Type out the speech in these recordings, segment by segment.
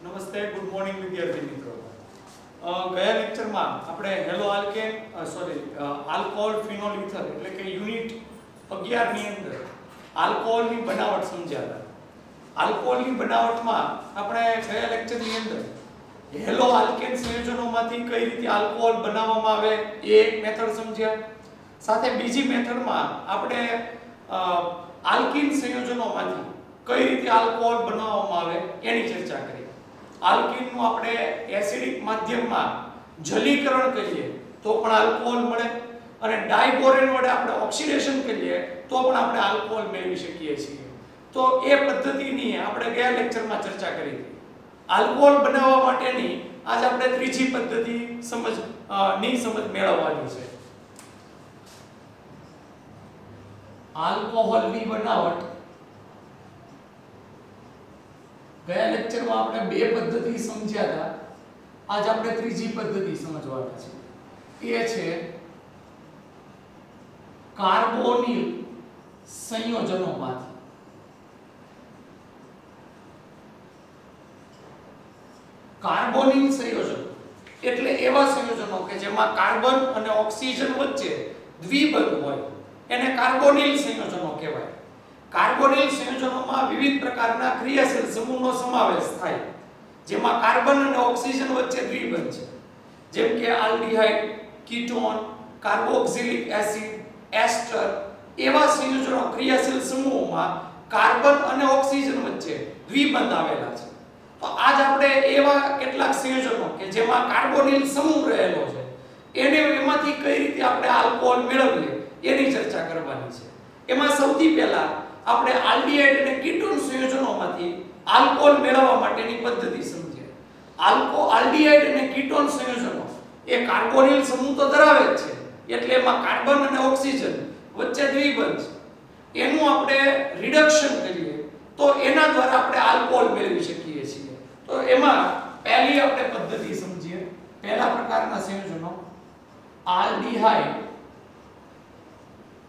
નમસ્તે, good morning વિદ્યાર્થી મિત્રો. ગયા લેક્ચરમાં આપણે hello alkane alcohol phenol ether એટલે કે યુનિટ 11 ની અંદર આલ્કોહોલની બનાવટ સમજ્યા હતા. આલ્કોહોલની બનાવટમાં આપણે ગયા લેક્ચરની અંદર હેલો આલ્કેન સંયોજનોમાંથી કઈ રીતે આલ્કોહોલ બનાવવામાં આવે એ એક મેથડ સમજ્યા. સાથે બીજી મેથડમાં આપણે આલ્કીન સંયોજનોમાંથી કઈ રીતે આલ્કોહોલ બનાવવામાં આવે એની ચર્ચા કરી. આલ્કીનનું આપણે એસિડિક માધ્યમમાં જલીકરણ કરીએ તો પણ આલ્કોહોલ મળે અને ડાયબોરેન વડે આપણે ઓક્સિડેશન કરીએ તો પણ આપણે આલ્કોહોલ મેળવી શકીએ છીએ. તો એ પદ્ધતિની આપણે ગયા લેક્ચરમાં ચર્ચા કરી હતી. આલ્કોહોલ બનાવવા માટેની આજ આપણે ત્રીજી પદ્ધતિ સમજ મેળવવાની છે. આલ્કોહોલની બનાવટ ગયા લેક્ચરમાં આપણે બે પદ્ધતિ સમજ્યા હતા. આજ આપણે ત્રીજી પદ્ધતિ સમજવાના છે. એ છે કાર્બોનિલ સંયોજનોમાંથી. કાર્બોનિલ સંયોજન એટલે એવા સંયોજનો કે જેમાં કાર્બન અને ઓક્સિજન વચ્ચે દ્વિબંધ હોય એને કાર્બોનિલ સંયોજનો કહેવાય. કાર્બોનિલ સંયોજનોમાં વિવિધ પ્રકારના ક્રિયાશીલ સમૂહનો સમાવેશ થાય જેમાં કાર્બન અને ઓક્સિજન વચ્ચે દ્વિબંધ છે. જેમ કે આલ્ડીહાઇડ, કીટોન, કાર્બોક્સિલિક એસિડ, એસ્ટર એવા સંયોજનો ક્રિયાશીલ સમૂહોમાં કાર્બન અને ઓક્સિજન વચ્ચે દ્વિબંધ આવેલા છે. તો આજ આપણે એવા કેટલાક સંયોજનો કે જેમાં કાર્બોનિલ સમૂહ રહેલો છે એમાંથી કઈ રીતે આપણે આલ્કોહોલ મેળવીએ એની ચર્ચા કરવાની છે. એમાં સૌથી પહેલા આપણે આલ્ડીહાઇડ અને કીટોન સંયોજનોમાંથી આલ્કોહોલ મેળવવા માટેની પદ્ધતિ સમજીએ. આલ્ડીહાઇડ અને કીટોન સંયોજનો એ કાર્બોનિલ સમૂહ તો ધરાવે જ છે એટલે એમાં કાર્બન અને ઓક્સિજન વચ્ચે દ્વિબંધ છે. એનું આપણે રિડક્શન કરીએ તો એના દ્વારા આપણે આલ્કોહોલ મેળવી શકીએ છીએ. તો એમાં પહેલી આપણે પદ્ધતિ સમજીએ. પહેલા પ્રકારના સંયોજનો આલ્ડીહાઇડ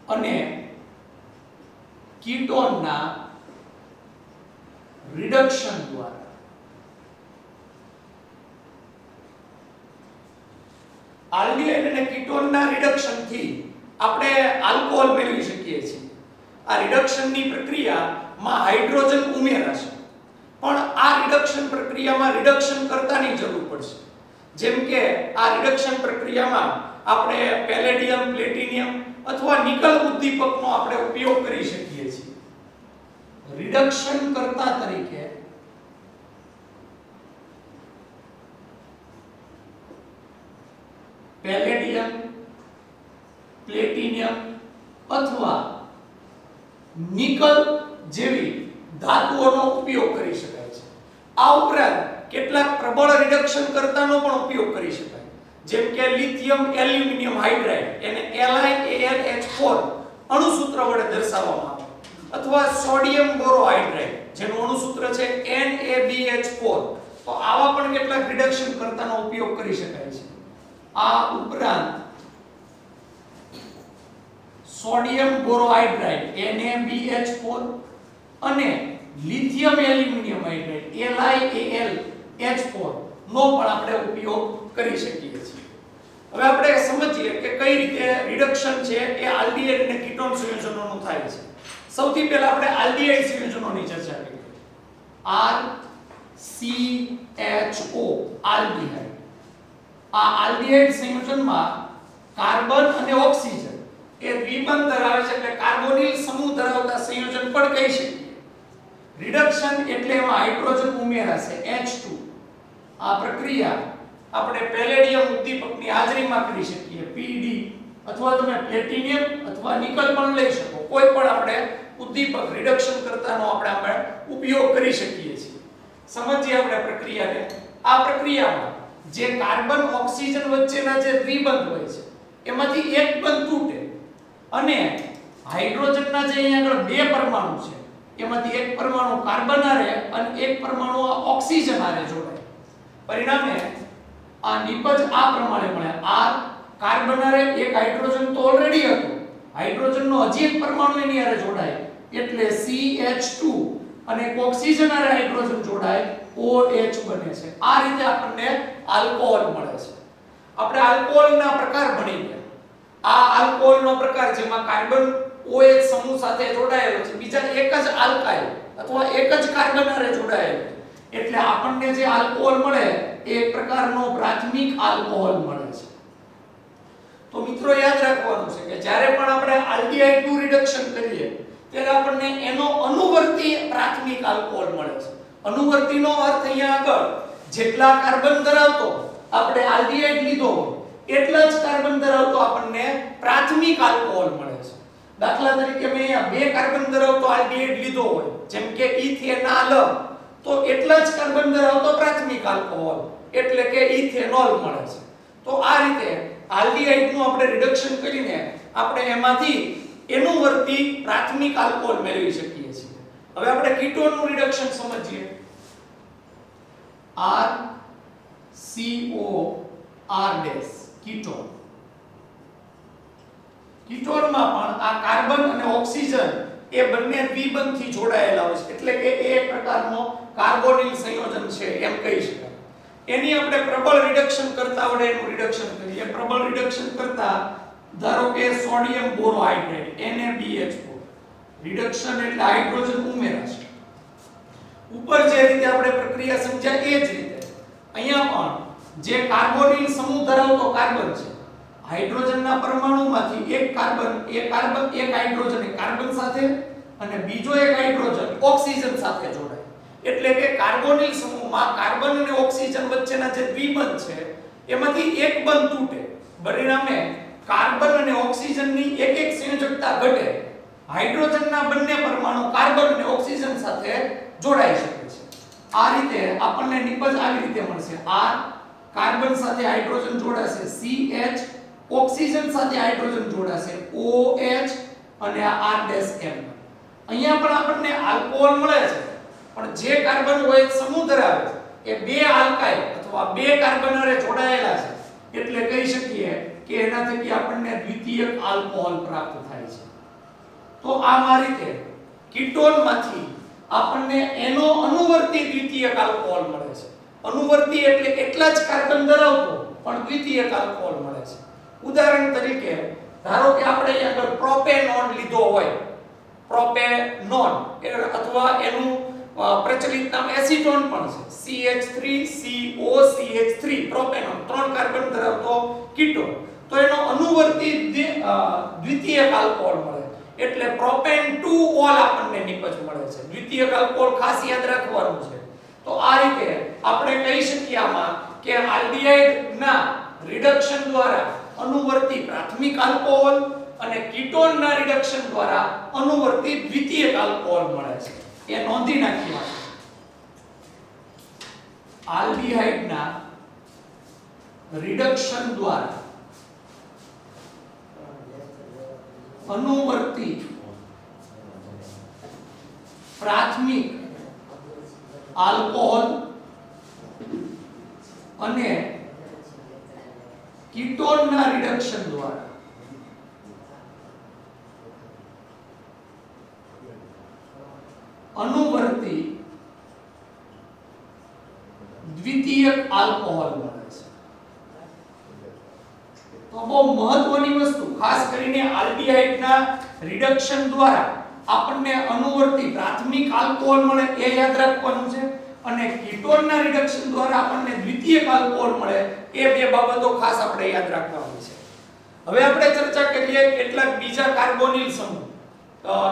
અને કીટોનના રિડક્શન દ્વારા આલ્ડીહાઇડ અને કીટોનના રિડક્શન થી આપણે આલ્કોહોલ મેળવી શકીએ છીએ. આ રિડક્શનની પ્રક્રિયામાં હાઇડ્રોજન ઉમેરાશે પણ આ રિડક્શન પ્રક્રિયામાં રિડક્શન કર્તાની જરૂર પડશે. જેમ કે આ રિડક્શન પ્રક્રિયામાં આપણે પેલેડિયમ, પ્લેટિનિયમ અથવા નિકલ ઉદ્દીપકનો આપણે ઉપયોગ કરી શકીએ છીએ. રિડક્શન કર્તા તરીકે પેલેડિયમ, પ્લેટિનિયમ અથવા નિકલ જેવી ધાતુઓનો ઉપયોગ કરી શકાય છે. આ ઉપરાંત કેટલાક પ્રબળ રિડક્શન કર્તાનો પણ ઉપયોગ કરી શકાય. જેમ કે લિથિયમ એલ્યુમિનિયમ હાઇડ્રાઇડ એને LiAlH4 અણુસૂત્ર વડે દર્શાવવામાં આવે અથવા સોડિયમ બોરોહાઇડ્રાઇડ જેનું અણુસૂત્ર છે NaBH4. તો આવા પણ કેટલાક રિડક્શન કર્તાનો ઉપયોગ કરી શકાય છે. આ ઉપરાંત સોડિયમ બોરોહાઇડ્રાઇડ NaBH4 અને લિથિયમ એલ્યુમિનિયમ હાઇડ્રાઇડ LiAlH4 નો પણ આપણે ઉપયોગ કરી શકીએ છીએ. હવે આપણે સમજીએ કે કઈ રીતે રિડક્શન છે એ આલ્ડીહાઇડ અને કીટોન સંયોજનોનું થાય છે. સૌથી પહેલા આપણે આલ્ડીહાઇડ સંયોજનોની ચર્ચા કરીએ. RCHO aldehyde. આ આલ્ડીહાઇડ સંયોજનમાં કાર્બન અને ઓક્સિજન એ દ્વિબંધ ધરાવે છે એટલે કાર્બોનિલ સમૂહ ધરાવતા સંયોજન પણ કહી શકીએ. રિડક્શન એટલે એમાં હાઇડ્રોજન ઉમેરાશે H2. આ પ્રક્રિયા આપણે પેલેડિયમ ઉદ્દીપકની હાજરીમાં કરી શકીએ PD અથવા તમે પ્લેટિનિયમ અથવા નિકલ પણ લઈ શકો. કોઈ પણ આપણે ઉદ્દીપક રિડક્શન કરતાનો આપણે ઉપયોગ કરી શકીએ છીએ. સમજીએ આપણે પ્રક્રિયાને. આ પ્રક્રિયામાં જે કાર્બન ઓક્સિજન વચ્ચેના જે દ્વિબંધ હોય છે એમાંથી એક બંધ તૂટે અને હાઇડ્રોજનના જે અહીંયા આગળ બે પરમાણુ છે એમાંથી એક પરમાણુ કાર્બન આરે અને એક પરમાણુ ઓક્સિજન આરે જોડાય. પરિણામે આ નિપજ આ પ્રમાણે મળે. R કાર્બન આરે એક હાઇડ્રોજન તો ઓલરેડી હતું, હાઇડ્રોજનનો હજી એક પરમાણુ એની આરે જોડાય એટલે CH2 અને એક ઓક્સિજન આરે હાઇડ્રોજન જોડાય OH બને છે. આ રીતે આપણને આલ્કોહોલ મળે છે. આપણે આલ્કોહોલના પ્રકાર ભણી ગયા. આ આલ્કોહોલનો પ્રકાર જેમાં કાર્બન OH સમૂહ સાથે જોડાયેલો છે, બીજા એક જ આલ્કાઇલ અથવા એક જ કાર્બન હારે જોડાયેલો છે, એટલે આપણને જે આલ્કોહોલ મળે એ એક પ્રકારનો પ્રાથમિક આલ્કોહોલ મળે છે. તો મિત્રો યાદ રાખવાનું છે કે જ્યારે પણ આપણે આલ્ડીહાઇડ નું રિડક્શન કરીએ ત્યારે આપણને એનો અનુવર્તી પ્રાથમિક આલ્કોહોલ મળે છે. અનુવર્તીનો અર્થ અહીંયા આગળ જેટલા કાર્બન ધરાવતો આપણે આલ્ડીહાઇડ લીધો એટલા જ કાર્બન ધરાવતો આપણને પ્રાથમિક આલ્કોહોલ મળે છે. દાખલા તરીકે મેં અહીંયા બે કાર્બન ધરાવતો આલ્ડીહાઇડ લીધો હોય જેમ કે ઇથેનાલ, તો એટલા જ કાર્બન ધરાવતો પ્રાથમિક આલ્કોહોલ એટલે કે ઇથેનોલ મળે છે. તો આ રીતે આલ્ડીહાઇડ નું આપણે રિડક્શન કરીને આપણે એમાંથી એનુવર્તી પ્રાથમિક આલ્કોહોલ મેળવી શકીએ છીએ. હવે આપણે કીટોન નું રિડક્શન સમજીએ. RCOR ketone. કીટોનમાં પણ આ કાર્બન અને ઓક્સિજન એ બંને દ્વિબંધથી જોડાયેલા હોય છે, એટલે કે એ એક પ્રકારનો કાર્બોનિલ સંયોજન છે એમ કહી શકાય. એની આપણે પ્રબળ રિડક્શન કરતા આવડે એનું રિડક્શન કરીએ. પ્રબળ રિડક્શન કરતા ધારો કે સોડિયમ બોરોહાઇડ્રેટ NaBH4 રિડક્શન એટલે હાઇડ્રોજન ઉમેરાશે. ઉપર જે રીતે આપણે પ્રક્રિયા સમજ્યા એ જ રીતે અહીંયા પણ જે કાર્બોનિલ સમૂહ ધરાવતો કાર્બન છે, હાઇડ્રોજનના પરમાણુમાંથી એક હાઇડ્રોજન એ કાર્બન સાથે અને બીજો એક હાઇડ્રોજન ઓક્સિજન સાથે જોડાય. એટલે કે કાર્બોનિલ સમૂહમાં કાર્બન અને ઓક્સિજન વચ્ચેના જે દ્વિબંધ છે એમાંથી એક બંધ તૂટે, પરિણામે કાર્બન અને ઓક્સિજનની એક સંયોજકતા ઘટે. હાઇડ્રોજનના બંને પરમાણુ કાર્બન અને ઓક્સિજન સાથે જોડાઈ શકે છે. આ રીતે આપણને નિપજ આવી રીતે મળશે. R કાર્બન સાથે હાઇડ્રોજન જોડાશે, CH ઓક્સિજન સાથે હાઇડ્રોજન જોડાશે, OH અને આ R-M. અહીંયા પણ આપણને આલ્કોહોલ મળે છે, પણ જે કાર્બન OH સમૂહ ધરાવે છે એ બે આલ્કાઇલ અથવા બે કાર્બન હારે જોડાયેલા છે, એટલે કહી શકીએ કે એના થકી આપણને દ્વિતીયક આલ્કોહોલ પ્રાપ્ત થાય છે. તો આ રીતે કીટોનમાંથી આપણને એનો અનુવર્તી દ્વિતીયક આલ્કોહોલ મળે છે. અનુવર્તી એટલે એટલા જ કાર્બન ધરાવતો પણ દ્વિતીયક આલ્કોહોલ મળે છે. ઉદાહરણ તરીકે ધારો કે આપણે અહીં આગળ પ્રોપેનોન લીધો હોય, પ્રોપેનોન અથવા એનું પ્રચલિત નામ એસીટોન પણ છે, CH3COCH3 પ્રોપેનોન, 3 કાર્બન ધરાવતો કીટોન. તો એનો અનુવર્તી દ્વિતીયક આલ્કોહોલ મળે એટલે પ્રોપેન 2 ઓલ આપણને નિપજ મળે છે. દ્વિતીયક આલ્કોહોલ ખાસ યાદ રાખવાનું છે. તો આ રીતે આપણે કહી શકીએ આમાં કે આલ્ડીહાઇડ ના રિડક્શન દ્વારા અનુવર્તી પ્રાથમિક આલ્કોહોલ અને કીટોન ના રિડક્શન દ્વારા અનુવર્તી દ્વિતીયક આલ્કોહોલ મળે છે. એ નોંધી નાખીએ આપણે. આલ્ડીહાઇડ ના રિડક્શન દ્વારા અનુવર્તી પ્રાથમિક આલ્કોહોલ અને કીટોનના રિડક્શન દ્વારા અનુવર્તી દ્વિતીયક આલ્કોહોલ મળે છે. તો બહુ મહત્વની વસ્તુ, ખાસ કરીને આલ્ડીહાઇડના રિડક્શન દ્વારા આપણને અનુવર્તી પ્રાથમિક આલ્કોહોલ મળે એ યાદ રાખવાનું છે, અને કીટોનના રિડક્શન દ્વારા આપણને દ્વિતીયક આલ્કોહોલ મળે એ બે બાબતો ખાસ આપણે યાદ રાખવાની છે. હવે આપણે ચર્ચા કરીએ કેટલાક બીજા કાર્બોનિલ સમૂહ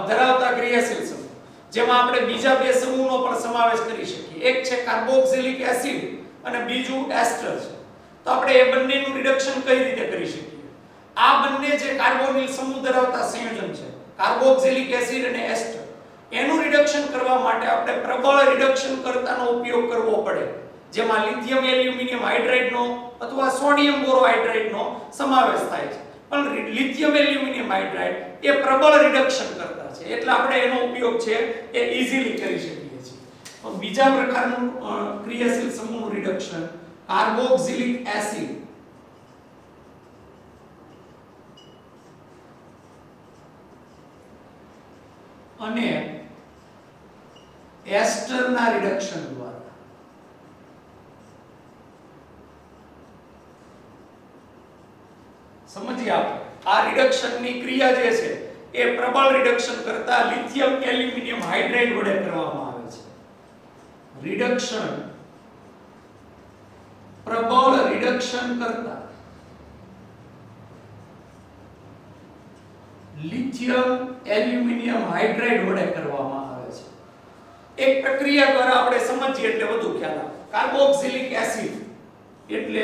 ધરાવતા ક્રિયાશીલ સમૂહ, જેમાં આપણે બીજા બે સમૂહનો પણ સમાવેશ કરી શકીએ. એક છે કાર્બોક્સિલિક એસિડ અને બીજું એસ્ટર છે. તો આપણે એ બંનેનું રિડક્શન કઈ રીતે કરી શકીએ? આ બંને જે કાર્બોનિલ સમૂહ ધરાવતા સંયોજન છે, કાર્બોક્સિલિક એસિડ અને એસ્ટર, એનું રિડક્શન કરવા માટે આપણે પ્રબળ રિડક્શન કર્તાનો ઉપયોગ કરવો પડે, જેમાં લિથિયમ એલ્યુમિનિયમ હાઇડ્રાઇડનો અથવા સોડિયમ બોરોહાઇડ્રેટનો સમાવેશ થાય છે. પણ લિથિયમ એલ્યુમિનિયમ હાઇડ્રાઇડ એ પ્રબળ રિડક્શન કરતા છે, એટલે આપણે એનો ઉપયોગ છે એ ઈઝીલી કરી શકીએ છીએ. તો બીજા પ્રકારનું ક્રિયાશીલ સમૂહનું રિડક્શન કાર્બોક્સિલિક એસિડ અને એસ્ટરના રિડક્શન દ્વારા સમજીએ આપણે આ રિડક્શનની ક્રિયા જે છે એ પ્રબળ રિડક્શન કરતા લિથિયમ એલ્યુમિનિયમ હાઇડ્રાઇડ વડે કરવામાં આવે છે. રિડક્શન પ્રબળ રિડક્શન કરતા લિથિયમ એલ્યુમિનિયમ હાઇડ્રાઇડ વડે કરવામાં આવે છે. એક પ્રક્રિયા દ્વારા આપણે સમજીએ એટલે વધુ ખ્યાલ આવે. કાર્બોક્સિલિક એસિડ એટલે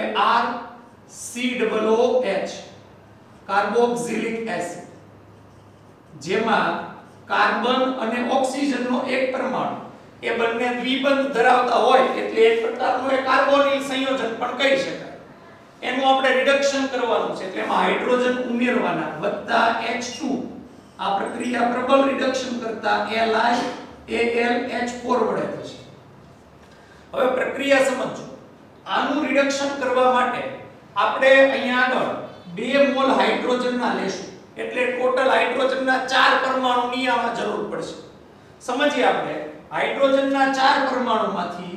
RCOOH કાર્બોક્સિલિક એસિડ, જેમાં કાર્બન અને ઓક્સિજનનો એક પરમાણુ એ બંને દ્વિબંધ ધરાવતા હોય એટલે એક પ્રકારનું એક કાર્બોનિલ સંયોજન પણ કહી શકાય. એનું આપણે રિડક્શન કરવાનું છે એટલે એમાં હાઇડ્રોજન ઉમેરવાના વત્તા H2. આ પ્રક્રિયા પ્રબળ રિડક્શન કરતા LiAlH4 વડે થશે. હવે પ્રક્રિયા સમજો. આનું રિડક્શન કરવા માટે આપણે અહીંયા આગળ 2 મોલ હાઇડ્રોજનના લેશું એટલે ટોટલ હાઇડ્રોજનના 4 પરમાણુની આમાં જરૂર પડશે. સમજીએ આપણે હાઇડ્રોજનના 4 પરમાણુમાંથી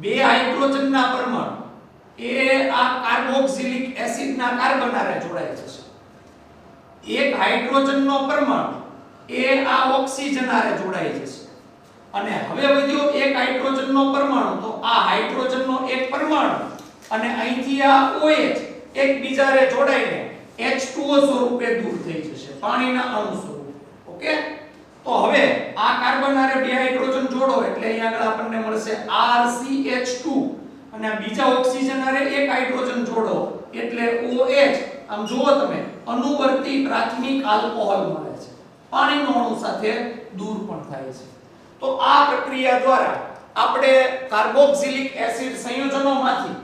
2 હાઇડ્રોજનના પરમાણુ એ આ કાર્બોક્સિલિક એસિડના કાર્બન હારે જોડાઈ જશે. એક હાઇડ્રોજનનો પરમાણુ એ આ ઓક્સિજન હારે જોડાઈ જશે. અને હવે વધ્યો એક હાઇડ્રોજનનો પરમાણુ, તો આ હાઇડ્રોજનનો એક પરમાણુ અને અહીંથી આ OH એકબીજા હારે જોડાઈને H2O સ્વરૂપે દૂર થઈ જશે, પાણીના અણુ સ્વરૂપે. ઓકે, તો હવે આ કાર્બન હારે 2 હાઇડ્રોજન જોડો એટલે અહીં આગળ આપણને મળશે RCH2 અને આ બીજા ઓક્સિજન હારે એક હાઇડ્રોજન જોડો એટલે OH. આમ જુઓ તમે, અનુવર્તી પ્રાથમિક આલ્કોહોલ મળે છે, પાણીનો અણુ સાથે દૂર પણ થાય છે. તો આ પ્રક્રિયા દ્વારા આપણે કાર્બોક્સિલિક એસિડ સંયોજનોમાંથી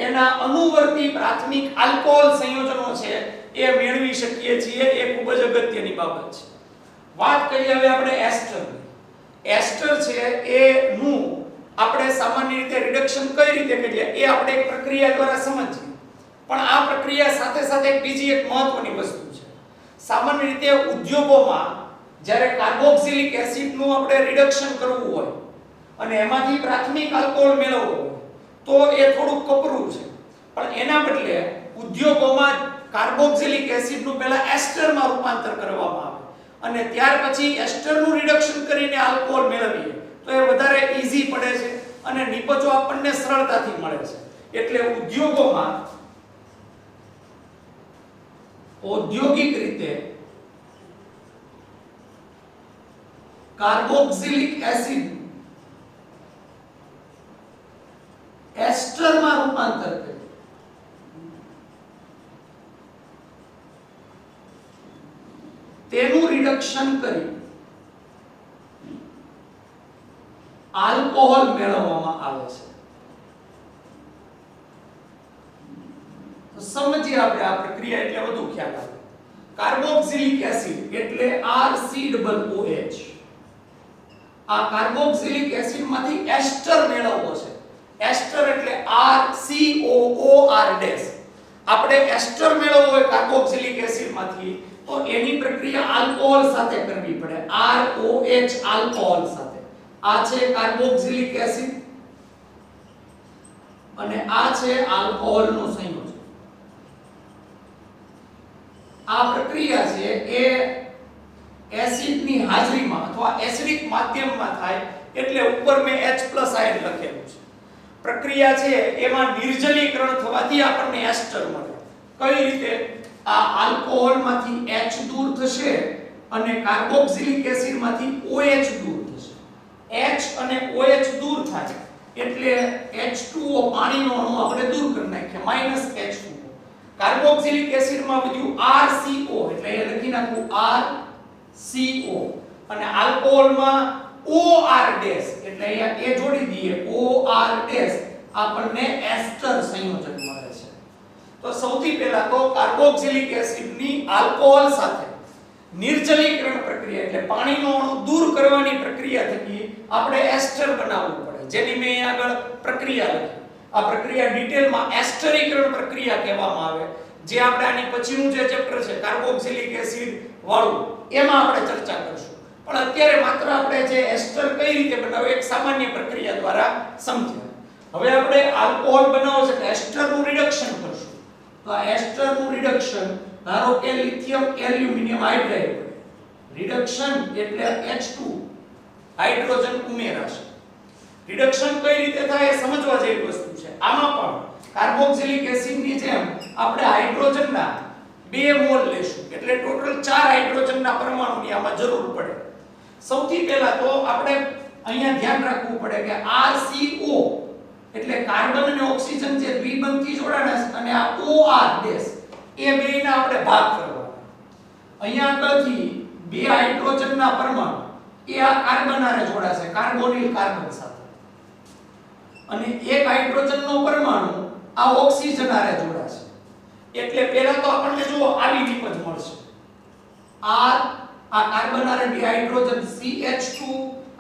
એના અનુવર્તી પ્રાથમિક આલ્કોહોલ સંયોજનો છે એ મેળવી શકીએ છીએ. એ ખૂબ જ અગત્યની બાબત છે. વાત કરીએ હવે આપણે એસ્ટરની. એસ્ટર છે એ નું આપણે સામાન્ય રીતે રિડક્શન કઈ રીતે કરીએ એ આપણે એક પ્રક્રિયા દ્વારા સમજીએ. પણ આ પ્રક્રિયા સાથે સાથે બીજી એક મહત્વની વસ્તુ છે. સામાન્ય રીતે ઉદ્યોગોમાં જ્યારે કાર્બોક્સિલિક એસિડનું આપણે રિડક્શન કરવું હોય અને એમાંથી પ્રાથમિક આલ્કોહોલ મેળવવો હોય તો એ થોડું કપરું છે. પણ એના બદલે ઉદ્યોગોમાં કાર્બોક્સિલિક એસિડનું પહેલા એસ્ટરમાં રૂપાંતર કરવામાં આવે અને ત્યાર પછી એસ્ટરનું રિડક્શન કરીને આલ્કોહોલ મેળવીએ તો એ વધારે ઈઝી પડે છે અને નિપજો આપણને સરળતાથી મળે છે. એટલે ઉદ્યોગોમાં ઔદ્યોગિક રીતે કાર્બોક્સિલિક એસિડ એસ્ટરમાં રૂપાંતર કરે તેનું રિડક્શન કરી આલ્કોહોલ મેળવવામાં આવે છે. તો સમજીએ આપણે આ પ્રક્રિયા એટલે વધુ ખ્યાલ આવે. કાર્બોક્સિલિક એસિડ એટલે RCOOH. આ કાર્બોક્સિલિક એસિડમાંથી એસ્ટર મેળવવો છે. એસ્ટર એટલે RCOOR ડેશ. આપણે એસ્ટર મેળવવો હોય કાર્બોક્સિલિક એસિડમાંથી તો એની પ્રક્રિયા આલ્કોહોલ સાથે કરવી પડે, ROH આલ્કોહોલ સાથે. આ છે કાર્બોક્સિલિક એસિડ અને આ છે આલ્કોહોલનું સંયોજન. આ પ્રક્રિયા છે એ એસિડની હાજરીમાં અથવા એસિડિક માધ્યમમાં થાય એટલે ઉપર મેં H+ આયન લખેલું છે. પ્રક્રિયા છે એમાં નિર્જલીકરણ થવાથી આપણને એસ્ટર મળે. કઈ રીતે? આ આલ્કોહોલમાંથી H દૂર થશે અને કાર્બોક્સિલિક એસિડમાંથી OH દૂર થશે. H અને OH દૂર થાય એટલે H2O પાણીનો અણુ આપણે દૂર કરી નાખીએ -H2O. કાર્બોક્સિલિક એસિડમાં વધ્યું RCO એટલે એ લખી નાખું RCO અને આલ્કોહોલમાં OR ડેશ એટલે અહીંયા એ જોડી દઈએ OR ડેશ આપણને એસ્ટર સંયોજન મળે છે. તો સૌથી પહેલા તો કાર્બોક્સિલિક એસિડની આલ્કોહોલ સાથે નિર્જલીકરણ પ્રક્રિયા એટલે પાણીનો અણુ દૂર કરવાની પ્રક્રિયા થકી આપણે એસ્ટર બનાવવું પડે, જેની મેં અહીં આગળ પ્રક્રિયા લખી. આ પ્રક્રિયા ડિટેલમાં એસ્ટરીકરણ પ્રક્રિયા કહેવામાં આવે, જે આપણે આની પછીનું જે ચેપ્ટર છે કાર્બોક્સિલિક એસિડ વાળું એમાં આપણે ચર્ચા કરીશું. પણ અત્યારે માત્ર આપણે જે એસ્ટર કઈ રીતે બનાવે એક સામાન્ય પ્રક્રિયા દ્વારા સમજીએ. હવે આપણે આલ્કોહોલ બનાવવો છે એટલે એસ્ટરનું રિડક્શન કરશું. તો આ એસ્ટર નું રિડક્શન ધારો કે લિથિયમ એલ્યુમિનિયમ હાઇડ્રાઇડ રિડક્શન એટલે H2 હાઇડ્રોજન ઉમેરાશે. રિડક્શન કઈ રીતે થાય એ સમજવા જેવી વસ્તુ છે. આમાં પણ કાર્બોક્સિલિક એસિડ ની જેમ આપણે હાઇડ્રોજનના 2 મોલ લેશું એટલે ટોટલ 4 હાઇડ્રોજનના પરમાણુની આમાં જરૂર પડે. સૌથી પહેલા તો આપણે અહીંયા ધ્યાન રાખવું પડે કે RCO એટલે કાર્બન અને ઓક્સિજન જે દ્વિબંધથી જોડાણા છે અને આ OR ડેશ એ બેયના આપણે ભાગ કરવાના. અહીંયા આગળથી 2 હાઇડ્રોજનના પરમાણુ એ આ કાર્બન હારે જોડાશે કાર્બોનિલ કાર્બન સાથે અને 1 હાઇડ્રોજનનો પરમાણુ આ ઓક્સિજન હારે જોડાશે. એટલે પહેલા તો આપણને જો આવી નિપજ મળશે. R આ કાર્બન હારે 2 હાઇડ્રોજન CH2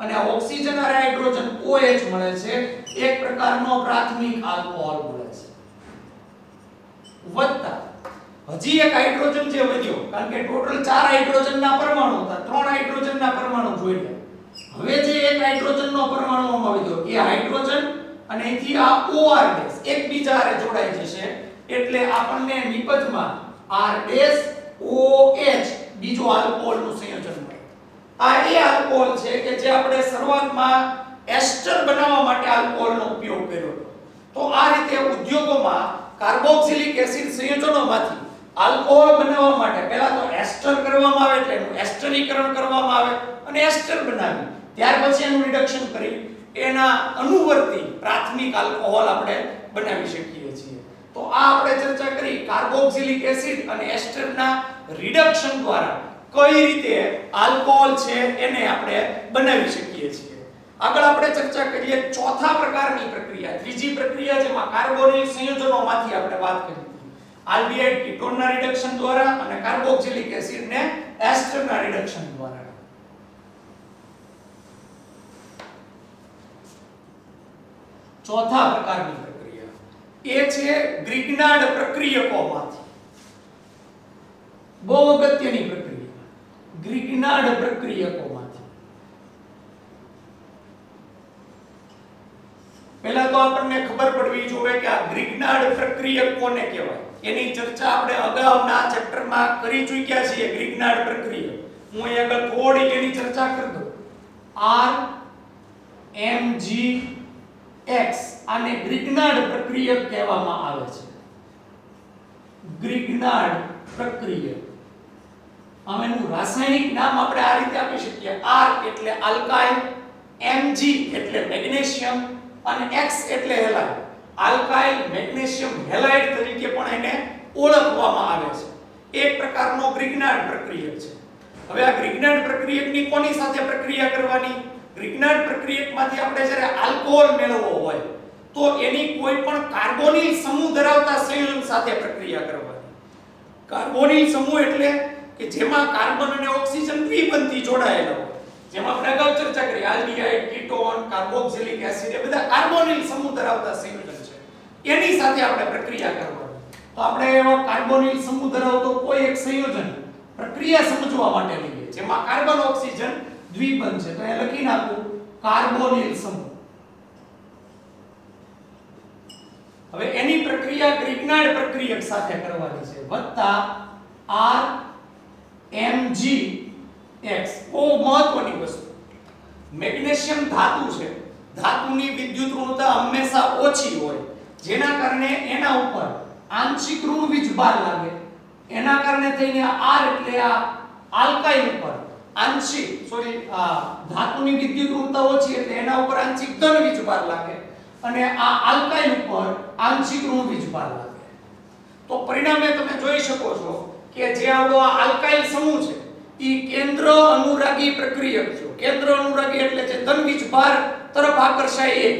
અને આ ઓક્સિજન હારે હાઇડ્રોજન OH મળે છે. એક પ્રકારનો પ્રાથમિક આલ્કોહોલ મળે છે. વત્તા હજી એક હાઇડ્રોજન જે વધ્યો કારણ કે ટોટલ 4 હાઇડ્રોજનના પરમાણુ હતા 3 હાઇડ્રોજનના પરમાણુ જોડ્યા. હવે જે એક હાઇડ્રોજનનો પરમાણુ આમાં વધ્યો એ હાઇડ્રોજન અને અહીંથી આ OR ડેશ એકબીજા હારે જોડાઈ જશે એટલે આપણને નિપજમાં R-OH બીજો આલ્કોહોલનું સંયોજન મળે. આ એ આલ્કોહોલ છે કે જે આપણે શરૂઆતમાં એસ્ટર બનાવવા માટે આલ્કોહોલનો ઉપયોગ કર્યો હતો. તો આ રીતે ઉદ્યોગોમાં કાર્બોક્સિલિક એસિડ સંયોજનોમાંથી આલ્કોહોલ બનાવવા માટે પહેલા તો એસ્ટર કરવામાં આવે એટલે એનું એસ્ટરીકરણ કરવામાં આવે અને એસ્ટર બનાવી ત્યાર પછી એનું રિડક્શન કરી એના અનુવર્તી પ્રાથમિક આલ્કોહોલ આપણે બનાવી શકીએ છીએ. તો આ આપણે ચર્ચા કરી કાર્બોક્સિલિક એસિડ અને એસ્ટરના રિડક્શન દ્વારા કઈ રીતે આલ્કોહોલ છે એને આપણે બનાવી શકીએ છીએ. આગળ આપણે ચર્ચા કરીએ ચોથા પ્રકારની પ્રક્રિયા, ત્રીજી પ્રક્રિયા જેમાં કાર્બોનિલ સંયોજનોમાંથી આપણે વાત કરી હતી. આલ્ડીહાઇડ કીટોનના રિડક્શન દ્વારા અને કાર્બોક્સિલિક એસિડને એસ્ટરના રિડક્શન દ્વારા. ચોથા પ્રકારની પ્રક્રિયા એ છે ગ્રિગ્નાર્ડ પ્રક્રિયકોમાંથી. બહુ અગત્યની પ્રક્રિયા ગ્રિગ્નાર્ડ પ્રક્રિયકોમાંથી. પહેલા તો આપણને ખબર પડવી જોઈએ કે આ ગ્રિગ્નાર્ડ પ્રક્રિયક કોને કહેવાય. એની ચર્ચા આપણે અગાઉના ચેપ્ટરમાં કરી ચૂક્યા છીએ. ગ્રિગ્નાર્ડ પ્રક્રિયક હું અહીં આગળ થોડી એની ચર્ચા કરી દઉં. RMGX આને ગ્રિગ્નાર્ડ પ્રક્રિયક કહેવામાં આવે છે. ગ્રિગ્નાર્ડ પ્રક્રિયક આનું રાસાયણિક નામ આપણે આ રીતે આપી શકીએ. R એટલે આલ્કાઇલ, Mg એટલે મેગ્નેશિયમ અને X એટલે હેલાઇડ. આલ્કાઇલ મેગ્નેશિયમ હેલાઇડ તરીકે પણ એને ઓળખવામાં આવે છે. એક પ્રકારનો ગ્રિગ્નાર્ડ પ્રક્રિયક છે. હવે આ ગ્રિગ્નાર્ડ પ્રક્રિયકની કોની સાથે પ્રક્રિયા કરવાની? ગ્રિગ્નાર્ડ પ્રક્રિયકમાંથી આપણે જ્યારે આલ્કોહોલ મેળવવો હોય તો એની કોઈ પણ કાર્બોનિલ સમૂહ ધરાવતા સંયોજન સાથે પ્રક્રિયા કરવાની. કાર્બોનિલ સમૂહ એટલે કે જેમાં કાર્બન અને ઓક્સિજન દ્વિબંધી જોડાયેલા હોય. જેમાં આપણે અગાઉ ચર્ચા કરી આલ્ડીહાઇડ, કીટોન, કાર્બોક્સિલિક એસિડ એ બધા કાર્બોનિલ સમૂહ ધરાવતા સંયોજન છે. એની સાથે આપણે પ્રક્રિયા કરવાની. તો આપણે એવો કાર્બોનિલ સમૂહ ધરાવતો કોઈ એક સંયોજન પ્રક્રિયા સમજવા માટે લઈએ જેમાં કાર્બન ઓક્સિજન દ્વિબંધ છે. તો એ લખી નાખું કાર્બોનિલ સમૂહ. હવે એની પ્રક્રિયા ગ્રિગ્નાર્ડ પ્રક્રિયક સાથે કરવાની છે વત્તા RMGX. બહુ મહત્વની વસ્તુ. મેગ્નેશિયમ ધાતુ છે. ધાતુની વિદ્યુત ઋણતા હંમેશા ઓછી હોય જેના કારણે એના ઉપર આંશિક ઋણ વીજભાર લાગે. એના કારણે થઈને R એટલે આ આલ્કાઇલ ઉપર આંશિક ધાતુની વિદ્યુત ઋણતા ઓછી એટલે એના ઉપર આંશિક ધન વીજભાર લાગે અને આ આલ્કાઇલ ઉપર આંશિક ઋણ વીજભાર લાગે. તો પરિણામે તમે જોઈ શકો છો કે જે આપણો આ આલ્કાઇલ સમૂહ છે ઈ કેન્દ્ર અનુરાગી પ્રક્રિયક છે. કેન્દ્ર અનુરાગી એટલે જે ધન વીજભાર તરફ આકર્ષાય એ.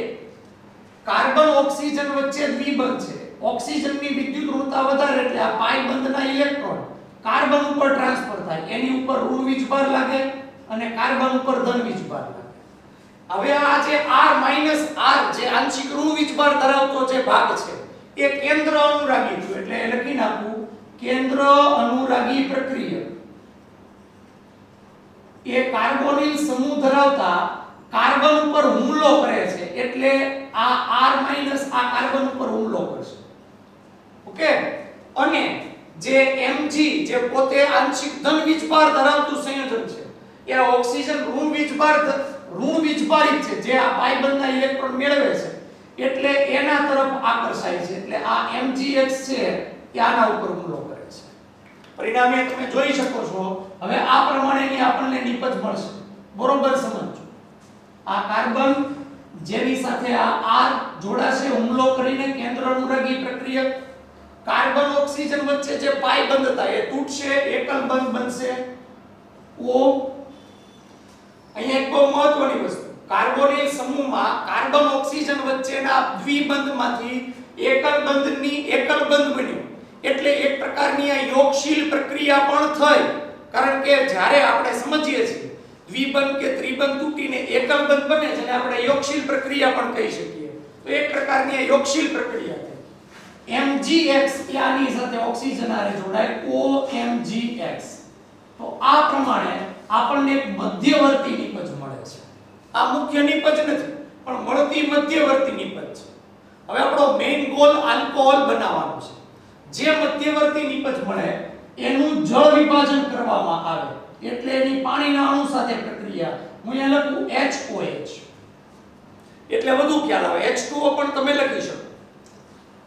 કાર્બન ઓક્સિજન વચ્ચે દ્વિબંધ છે. ઓક્સિજનની વિદ્યુત ઋણતા વધારે એટલે આ પાઈ બંધના ઇલેક્ટ્રોન કાર્બન ઉપર ટ્રાન્સફર થાય. એની ઉપર ઋણ વીજભાર લાગે અને કાર્બન ઉપર ધન વીજભાર લાગે. હવે આ જે R- જે આંશિક ઋણ વીજભાર ધરાવતો જે ભાગ છે એ કેન્દ્ર અનુરાગી છે. એટલે એ લખી નાખું કેન્દ્ર અનુરાગી પ્રક્રિયક. એ કાર્બોનિલ સમૂહ ધરાવતા કાર્બન ઉપર હુમલો કરે છે એટલે આ R- આ કાર્બન ઉપર હુમલો કરશે. ઓકે. અને જે Mg જે પોતે આંશિક ધન વીજભાર ધરાવતું સંયોજન છે એ ઓક્સિજન ઋણ વીજભારિત છે જે આ પાઈ બંધના ઇલેક્ટ્રોન મેળવે છે એટલે એના તરફ આકર્ષાય છે એટલે આ Mgx છે એ આના ઉપર હુમલો કરે છે પરિણામે તમે જોઈ શકો છો હવે આ પ્રમાણેની આપણને નિપજ મળશે બરોબર સમજો આ કાર્બન જેની સાથે આ R જોડાશે હુમલો કરીને કેન્દ્ર અનુરાગી પ્રક્રિયક કાર્બન ઓક્સિજન વચ્ચે જે પાઈ બંધ હતા એ તૂટશે એકલ બંધ બનશે O અહીંયા એક બહુ મહત્વની વસ્તુ કાર્બોનિલ સમૂહમાં કાર્બન ઓક્સિજન વચ્ચેના દ્વિબંધમાંથી એકલ બંધ બન્યું એટલે એક પ્રકારની આ યોગશીલ પ્રક્રિયા પણ થઈ કારણ કે જ્યારે આપણે સમજીએ છીએ દ્વિબંધ કે ત્રિબંધ તૂટીને એકલ બંધ બને જેને આપણે યોગશીલ પ્રક્રિયા પણ કહી શકીએ તો એક પ્રકારની આ યોગશીલ પ્રક્રિયા છે MgX એ આની સાથે ઓક્સિજન આરે જોડાય OMgX તો આ પ્રમાણે આપણને એક મધ્યવર્તી નિપજ મળે છે આ મુખ્ય નિપજ નથી પણ મળતી મધ્યવર્તી નિપજ છે હવે આપણો મેઇન ગોલ આલ્કોહોલ બનાવવાનો છે જે મધ્યવર્તી નિપજ મળે એનું જળ વિભાજન કરવામાં આવે એટલે એની પાણીના અણુ સાથે પ્રક્રિયા હું અહીંયા લખું HOH એટલે વધુ ખ્યાલ આવે H2O પણ તમે લખી શકો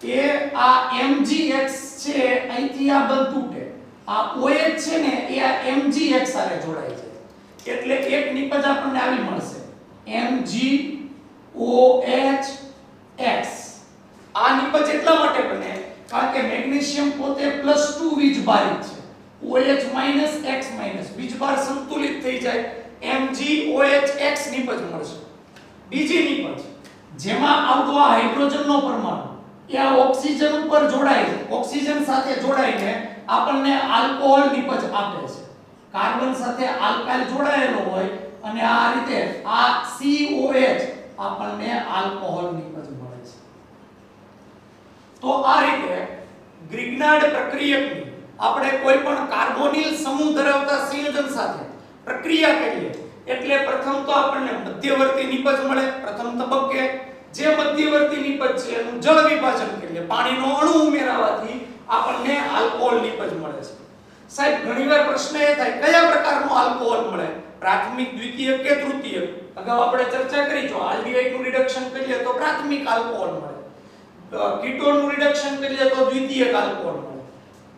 કે આ MgX છે અહીંથી આ બંધ તૂટે આ OH છે ને એ આ MgX સાથે જોડાય છે એટલે એક નિપજ આપણને આવી મળશે MgOH આ નિપજ એટલા માટે બને કારણ કે મેગ્નેશિયમ પોતે +2 વીજભારિત છે OH X વીજભાર સંતુલિત થઈ જાય MgOHX નિપજ મળશે બીજી નિપજ જેમાં આવતો આ હાઇડ્રોજનનો પરમાણુ એ આ ઓક્સિજન ઉપર જોડાય છે ઓક્સિજન સાથે જોડાઈને આપણને આલ્કોહોલ નિપજ આપે છે કાર્બન સાથે આલ્કાઇલ જોડાયેલો હોય અને આ રીતે આ COH આપણને આલ્કોહોલ નિપજ મળે છે તો આ રીતે ગ્રિગ્નાર્ડ પ્રક્રિયકની આપણે કોઈ પણ કાર્બોનિલ સમૂહ ધરાવતા સંયોજન સાથે પ્રક્રિયા કરીએ એટલે પ્રથમ તો આપણને મધ્યવર્તી નિપજ મળે પ્રથમ તબક્કે જે મધ્યવર્તી નિપજ છે એનું જળ વિભાજન કરીએ પાણીનો અણુ ઉમેરવાથી આપણને આલ્કોહોલ નિપજ મળે છે સાહેબ ઘણીવાર પ્રશ્ન એ થાય કયા પ્રકારનો આલ્કોહોલ મળે પ્રાથમિક દ્વિતીયક કે તૃતીયક અગાઉ આપણે ચર્ચા કરી જો આલ્ડીહાઇડ નું રિડક્શન કરીએ તો પ્રાથમિક આલ્કોહોલ મળે કીટોન નું રિડક્શન કરીએ તો દ્વિતીયક આલ્કોહોલ મળે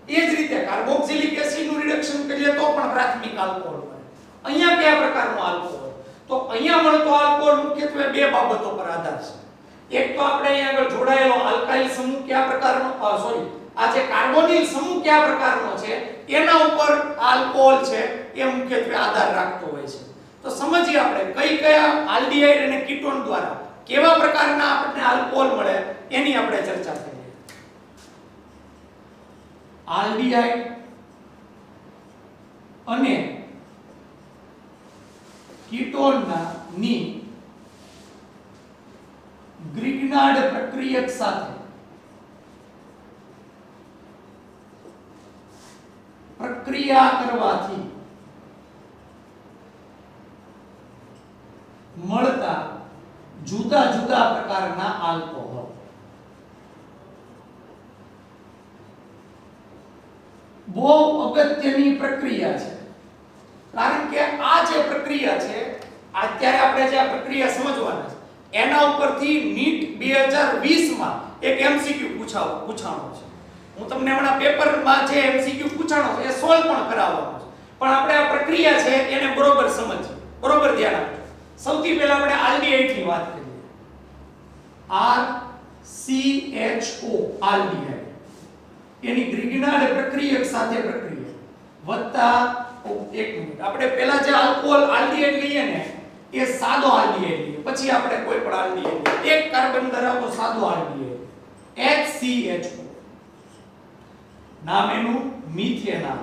એ જ રીતે કાર્બોક્સિલિક એસિડ નું રિડક્શન કરીએ તો પણ પ્રાથમિક આલ્કોહોલ મળે અહીંયા કયા પ્રકારનો આલ્કોહોલ તો અહીંયા મળતો આલ્કોહોલ મુખ્યત્વે બે બાબતો પર આધાર છે એક તો આપણે અહીંયા આગળ જોડાયેલો આલ્કાઇલ સમૂહ કયા પ્રકારનો આ જે કાર્બોનિલ સમૂહ કયા પ્રકારનો છે એના ઉપર આલ્કોહોલ છે એ મુખ્યત્વે આધાર રાખતો હોય છે તો સમજીએ આપણે કયા આલ્ડીહાઇડ અને કીટોન દ્વારા કેવા પ્રકારના આપણને આલ્કોહોલ મળે એની આપણે ચર્ચા કરીએ આલ્ડીહાઇડ અને કીટોનના ની ગ્રિગ્નાર્ડ પ્રક્રિયક સાથે પ્રક્રિયા કરવાથી મળતા જુદા જુદા પ્રકારના આલ્કોહોલ બહુ અગત્યની પ્રક્રિયા છે કારણ કે આ જે પ્રક્રિયા છે અત્યારે આપણે જે આ પ્રક્રિયા સમજવાના છે એના ઉપરથી નીટ 2020 માં એક એમસીક્યુ પૂછાણો છે હું તમને હમણાં પેપરમાં જે એમસીક્યુ પૂછાણો છે એ સોલ્વ પણ કરાવવાનો છે પણ આપણે આ પ્રક્રિયા છે એને બરોબર સમજીએ બરોબર ધ્યાન આપજો સૌથી પહેલા આપણે આલ્ડીહાઇડની વાત કરીએ RCHO આલ્ડીહાઇડ એની ગ્રિગ્નાર્ડ પ્રક્રિયક સાથે પ્રક્રિયા વત્તા એક મિનિટ આપણે પહેલા જે આલ્કોહોલ આલ્ડીહાઇડ લઈએ ને એ સાદો આલ્ડીહાઇડ લઈએ પછી આપણે કોઈ પણ આલ્ડીહાઇડ એક કાર્બન ધરાવતો સાદો આલ્ડીહાઇડ HCHO નામ એનું મિથેનાલ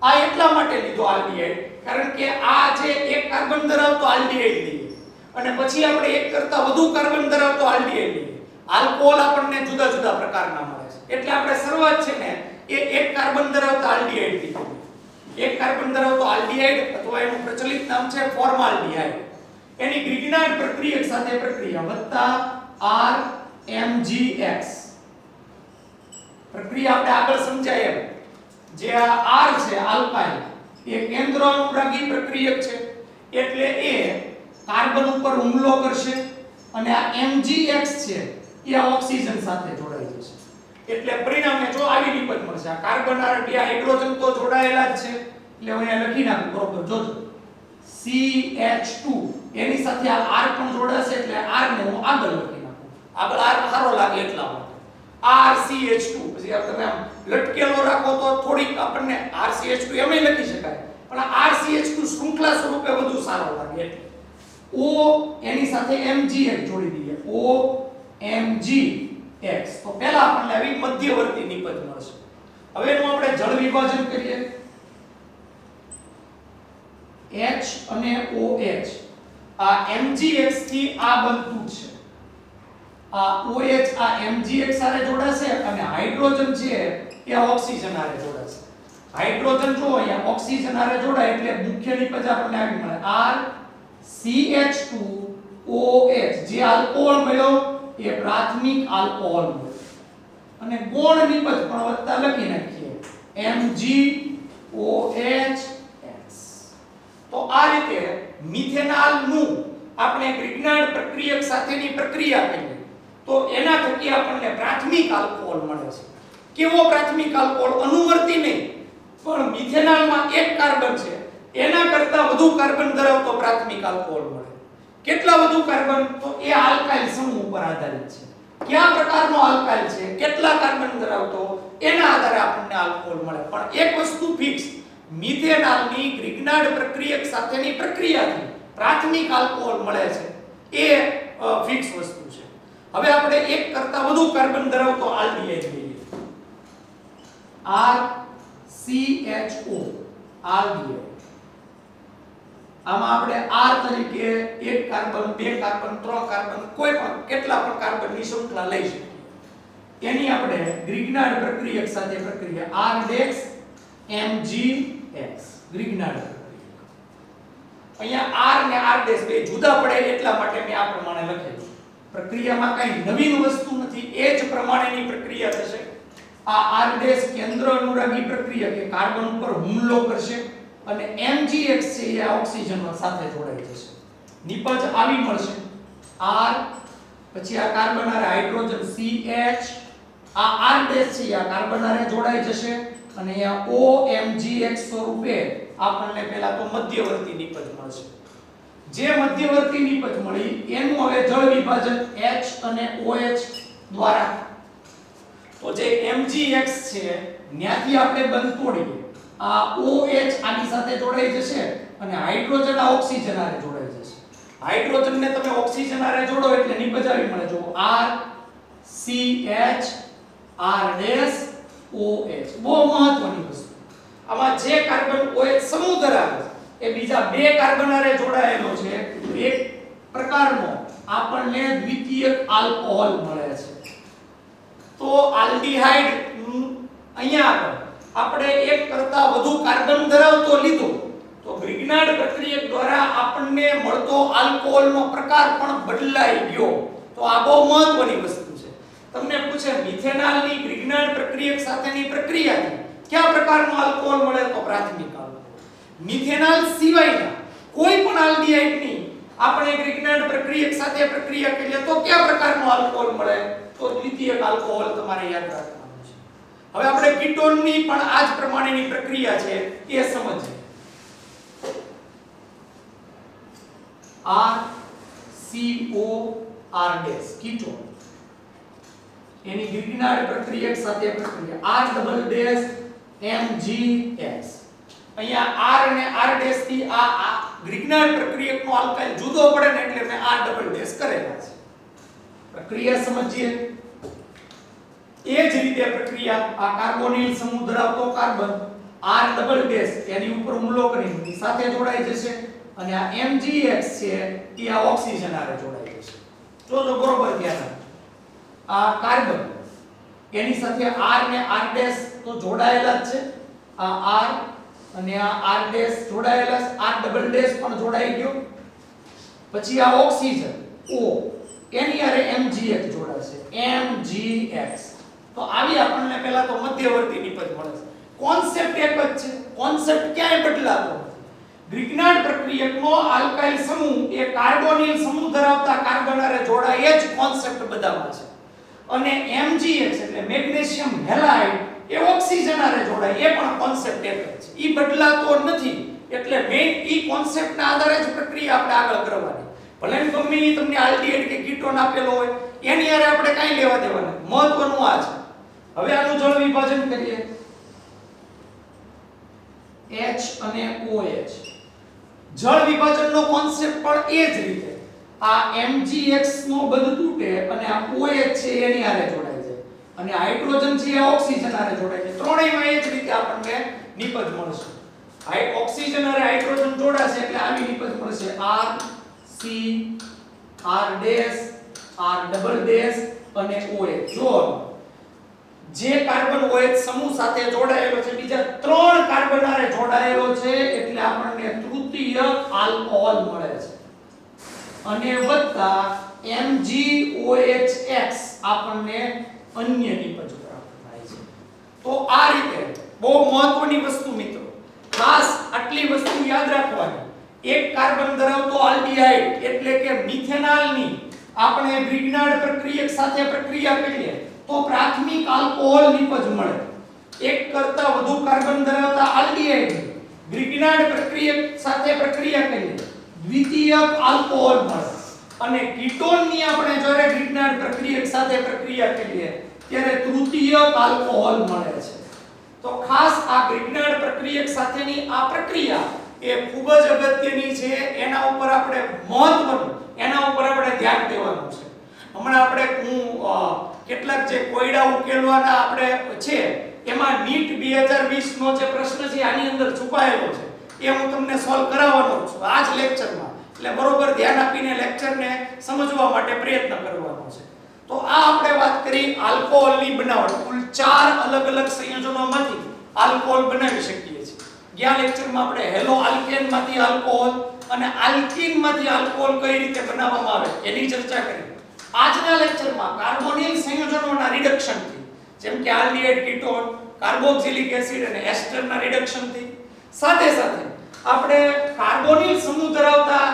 આ એટલા માટે લીધો આલ્ડીહાઇડ કારણ કે આ જે એક કાર્બન ધરાવતો આલ્ડીહાઇડ લઈએ અને પછી આપણે એક કરતા વધુ કાર્બન ધરાવતો આલ્ડીહાઇડ લઈએ આલ્કોહોલ આપણને જુદા જુદા પ્રકારના મળે છે એટલે આપણે શરૂઆત છે ને એ એક કાર્બન ધરાવતા આલ્ડીહાઇડ થી એક કાર્બન ધરાવતો આલ્ડીહાઇડ અથવા એનું પ્રચલિત નામ છે ફોર્માલ્ડીહાઇડ એની ગ્રિગ્નાર્ડ પ્રક્રિયક સાથે પ્રક્રિયા વત્તા RMgX પ્રક્રિયા આપણે આગળ સમજાય એમ જે આ R છે આલ્કાઇલ એ કેન્દ્ર અનુરાગી પ્રક્રિયક છે એટલે એ કાર્બન ઉપર હુમલો કરશે અને આ MgX છે એ આ ઓક્સિજન સાથે જોડાઈ જશે એટલે પરિણામે જો આવી નિપજ મળશે આ કાર્બન અને બે હાઇડ્રોજન તો જોડાયેલા જ છે એટલે હું અહીંયા લખી નાખું બરોબર જોજો CH2 એની સાથે આ R પણ જોડાશે એટલે R ને હું આગળ લખી નાખું આગળ R સારો લાગે એટલા માટે RCH2 પછી આ તમે આમ લટકેલો રાખો તો થોડીક આપણને RCH2 એમય લખી શકાય પણ આ RCH2 શૃંખલા સ્વરૂપે વધુ સારો લાગે એટલે O એની સાથે MgX જોડી દઈએ OMgX તો પહેલા આપણને આવી મધ્યવર્તી નિપજ મળશે હવે એનું આપણે જળ વિભાજન કરીએ H અને OH આ MgX થી આ બનતું છે આ OH આ MgX સાથે જોડાશે અને હાઇડ્રોજન છે એ ઓક્સિજન સાથે જોડાશે હાઇડ્રોજન જો અહીંયા ઓક્સિજન સાથે જોડાય એટલે મુખ્ય નિપજ આપણને આવી મળે RCH2OH જે આલ્કોહોલ મળ્યો એ પ્રાથમિક આલ્કોહોલ મળ્યો અને ગૌણ નિપજ પણ વત્તા લખી નાખીએ MgOH તો આ રીતે મિથેનોલ નું આપણે ગ્રિગ્નાર્ડ પ્રક્રિયક સાથેની પ્રક્રિયા કરીએ તો એના થકી આપણને પ્રાથમિક આલ્કોહોલ મળે છે કેવો પ્રાથમિક આલ્કોહોલ અનુવર્તી નહીં પણ મિથેનોલમાં એક કાર્બન છે એના કરતા વધુ કાર્બન ધરાવતો પ્રાથમિક આલ્કોહોલ મળે કેટલા વધુ કાર્બન તો એ આલ્કાઇલ સમૂહ પર આધારિત છે કયા પ્રકારનો આલ્કાઇલ છે કેટલા કાર્બન ધરાવતો એના આધારે આપણને આલ્કોહોલ મળે પણ એક વસ્તુ ફિક્સ મિથેનોલની ગ્રિગ્નાર્ડ પ્રક્રિયક સાથેની પ્રક્રિયાથી પ્રાથમિક આલ્કોહોલ મળે છે એ ફિક્સ વસ્તુ છે હવે આપણે એક કરતા વધુ કાર્બન ધરાવતો આલ્ડીહાઇડ લઈએ RCHO આલ્ડીહાઇડ આમાં આપણે R તરીકે એક કાર્બન બે કાર્બન ત્રણ કાર્બન કોઈ પણ કેટલા પણ કાર્બનની શૃંખલા લઈ શકીએ એની આપણે ગ્રિગ્નાર્ડ પ્રક્રિયક સાથે પ્રક્રિયા RMgX ગ્રિગ્નાર્ડ પ્રક્રિયક અહીંયા R ને R' બે જુદા પડે એટલા માટે મેં આ પ્રમાણે લખેલું પ્રક્રિયામાં કઈ નવીન વસ્તુ નથી એ જ પ્રમાણેની પ્રક્રિયા થશે આ R' કેન્દ્ર અનુરાગી પ્રક્રિયક એ કાર્બન ઉપર હુમલો કરશે અને MgX છે એ ઓક્સિજન સાથે જોડાઈ જશે નિપજ આવી મળશે R પછી આ કાર્બન હારે હાઇડ્રોજન CH આ R' છે આ કાર્બન હારે જોડાઈ જશે અને અહીંયા OMgX સ્વરૂપે આપણને પહેલા તો મધ્યવર્તી નિપજ મળશે જે મધ્યવર્તી નિપજ મળી એનું હવે જળ વિભાજન H અને OH દ્વારા તો જે MgX છે ત્યાંથી આપણે બંધ તોડીએ આ OH આની સાથે જોડાઈ જશે અને હાઇડ્રોજન આ ઓક્સિજન સાથે જોડાઈ જશે હાઇડ્રોજન ને તમે ઓક્સિજન સાથે જોડો એટલે નિપજ આવી મળે જો RCH ROH બહુ મહત્વની વસ્તુ આમાં જે કાર્બન OH સમૂહ ધરાવે એ બીજા બે કાર્બન સાથે જોડાયેલો છે એક પ્રકારનો આપણને દ્વિતીયક આલ્કોહોલ મળે છે તો આલ્ડીહાઇડ અહીંયા આગળ આપણે એક કરતા વધુ કાર્બન ધરાવતો લીધો તો ગ્રિગ્નાર્ડ પ્રક્રિયક દ્વારા આપણને મળતો આલ્કોહોલનો પ્રકાર પણ બદલાઈ ગયો તો આ બહુ મહત્વની વસ્તુ છે તમને પૂછે મિથેનોલની ગ્રિગ્નાર્ડ પ્રક્રિયક સાથેની પ્રક્રિયાથી કયા પ્રકારનો આલ્કોહોલ મળે તો પ્રાથમિક આલ્કોહોલ મિથેનોલ સિવાયના કોઈ પણ આલ્ડીહાઇડની આપણે ગ્રિગ્નાર્ડ પ્રક્રિયક સાથે પ્રક્રિયા કરીએ તો કયા પ્રકારનો આલ્કોહોલ મળે તો દ્વિતીયક આલ્કોહોલ તમારે યાદ રાખવાનું છે હવે આપણે કીટોનની પણ આ જ પ્રમાણેની પ્રક્રિયા છે એ સમજીએ RCOR' કીટોન એની ગ્રિગ્નાર્ડ પ્રક્રિયક સાથે પ્રક્રિયા RMgX અહીંયા R અને R' થી આ ગ્રિગ્નાર્ડ પ્રક્રિયકનો આલ્કાઇલ જુદો પડે ને એટલે મેં R' કરેલા છે પ્રક્રિયા સમજીએ એ જ રીતે પ્રક્રિયા આ કાર્બોનિલ સમૂહ ધરાવતો કાર્બન R' એની ઉપર હુમલો કરીને સાથે જોડાઈ જશે અને આ MgX છે એ આ ઓક્સિજન સાથે જોડાઈ જશે જો બરોબર ધ્યાન આ કાર્બન એની સાથે R ને R' તો જોડાયેલા જ છે આ R અને આ R' જોડાયેલા R' પણ જોડાઈ ગયો પછી આ ઓક્સિજન O એની હારે MgX જોડાશે MgX તો આવી આપણને પહેલા તો મધ્યવર્તી નિપજ મળે છે. કોન્સેપ્ટ એક જ છે, કોન્સેપ્ટ ક્યાંય બદલાતો નથી. ગ્રિગ્નાર્ડ પ્રક્રિયકનો આલ્કાઇલ સમૂહ એ કાર્બોનિલ સમૂહ ધરાવતા કાર્બન હારે જોડાય એ જ કોન્સેપ્ટ બધામાં છે. અને MgX એટલે મેગ્નેશિયમ હેલાઇડ એ ઓક્સિજન હારે જોડાય એ પણ કોન્સેપ્ટ એક જ છે. ઈ બદલાતો નથી. એટલે મેઇન ઈ કોન્સેપ્ટના આધારે જ પ્રક્રિયા આપણે આગળ કરવાની. ભલે ગમે ઈ તમને આલ્ડીહાઇડ કે કીટોન આપેલો હોય એની હારે આપણે કાઈ લેવા દેવા નથી. મહત્વનું આ છે. હવે આનું જળ વિભાજન કરીએ. H અને OH. જળ વિભાજનનો કોન્સેપ્ટ પણ એ જ રીતે આ MgX નો બધ તૂટે અને આ OH છે એની હારે જોડાય છે અને હાઇડ્રોજન છે એ ઓક્સિજન હારે જોડાય છે. ત્રણેયમાં એ જ રીતે આપણને નિપજ મળશે. ઓક્સિજન હારે હાઇડ્રોજન જોડાશે એટલે આવી નિપજ મળશે R C R dash R double dash અને OH. જો જે કાર્બન OH સમૂહ સાથે જોડાયેલો છે બીજા ત્રણ કાર્બન હારે જોડાયેલો છે એટલે આપણને તૃતીયક આલ્કોહોલ મળે છે અને વત્તા MgOHX આપણને અન્ય નિપજ પ્રાપ્ત થાય છે. તો આ રીતે બહુ મહત્વની વસ્તુ મિત્રો, ખાસ આટલી વસ્તુ યાદ રાખવાની. એક કાર્બન ધરાવતો આલ્ડીહાઇડ એટલે કે મિથેનોલની આપણે ગ્રિગ્નાર્ડ પ્રક્રિયક સાથે પ્રક્રિયા કરીએ તો પ્રાથમિક આલ્કોહોલ નિપજ મળે. એક કરતા વધુ કાર્બન ધરાવતા આલ્ડીહાઇડ ગ્રિગ્નાર્ડ પ્રક્રિયક સાથે પ્રક્રિયા કરીએ દ્વિતીયક આલ્કોહોલ મળે અને કીટોનની આપણે જ્યારે ગ્રિગ્નાર્ડ પ્રક્રિયક સાથે પ્રક્રિયા કરીએ ત્યારે તૃતીયક આલ્કોહોલ મળે છે. તો ખાસ આ ગ્રિગ્નાર્ડ પ્રક્રિયક સાથેની આ પ્રક્રિયા એ ખૂબ જ અગત્યની છે. એના ઉપર આપણે ધ્યાન દેવાનું છે. હમણાં આપણે કેટલાક જે કોયડા ઉકેલવાના આપણે છે એમાં નીટ 2020 નો જે પ્રશ્ન છે આની અંદર છુપાયેલો છે એ હું તમને સોલ્વ કરાવવાનો છું આ જ લેક્ચરમાં. એટલે બરોબર ધ્યાન આપીને લેક્ચરને સમજવા માટે પ્રયત્ન કરવાનો છે. તો આ આપણે વાત કરી આલ્કોહોલની બનાવટ. કુલ 4 અલગ અલગ સંયોજનોમાંથી આલ્કોહોલ બનાવી શકીએ છીએ. ગયા લેક્ચરમાં આપણે હેલો આલ્કેનમાંથી આલ્કોહોલ અને આલ્કીનમાંથી આલ્કોહોલ કઈ રીતે બનાવવામાં આવે એની ચર્ચા કરી. આજના લેક્ચરમાં કાર્બોનિલ સંયોજનોના રિડક્શનથી જેમ કે આલ્ડીહાઇડ કીટોન કાર્બોક્સિલિક એસિડ અને એસ્ટરના રિડક્શનથી સાથે સાથે આપણે કાર્બોનિલ સમૂહ ધરાવતા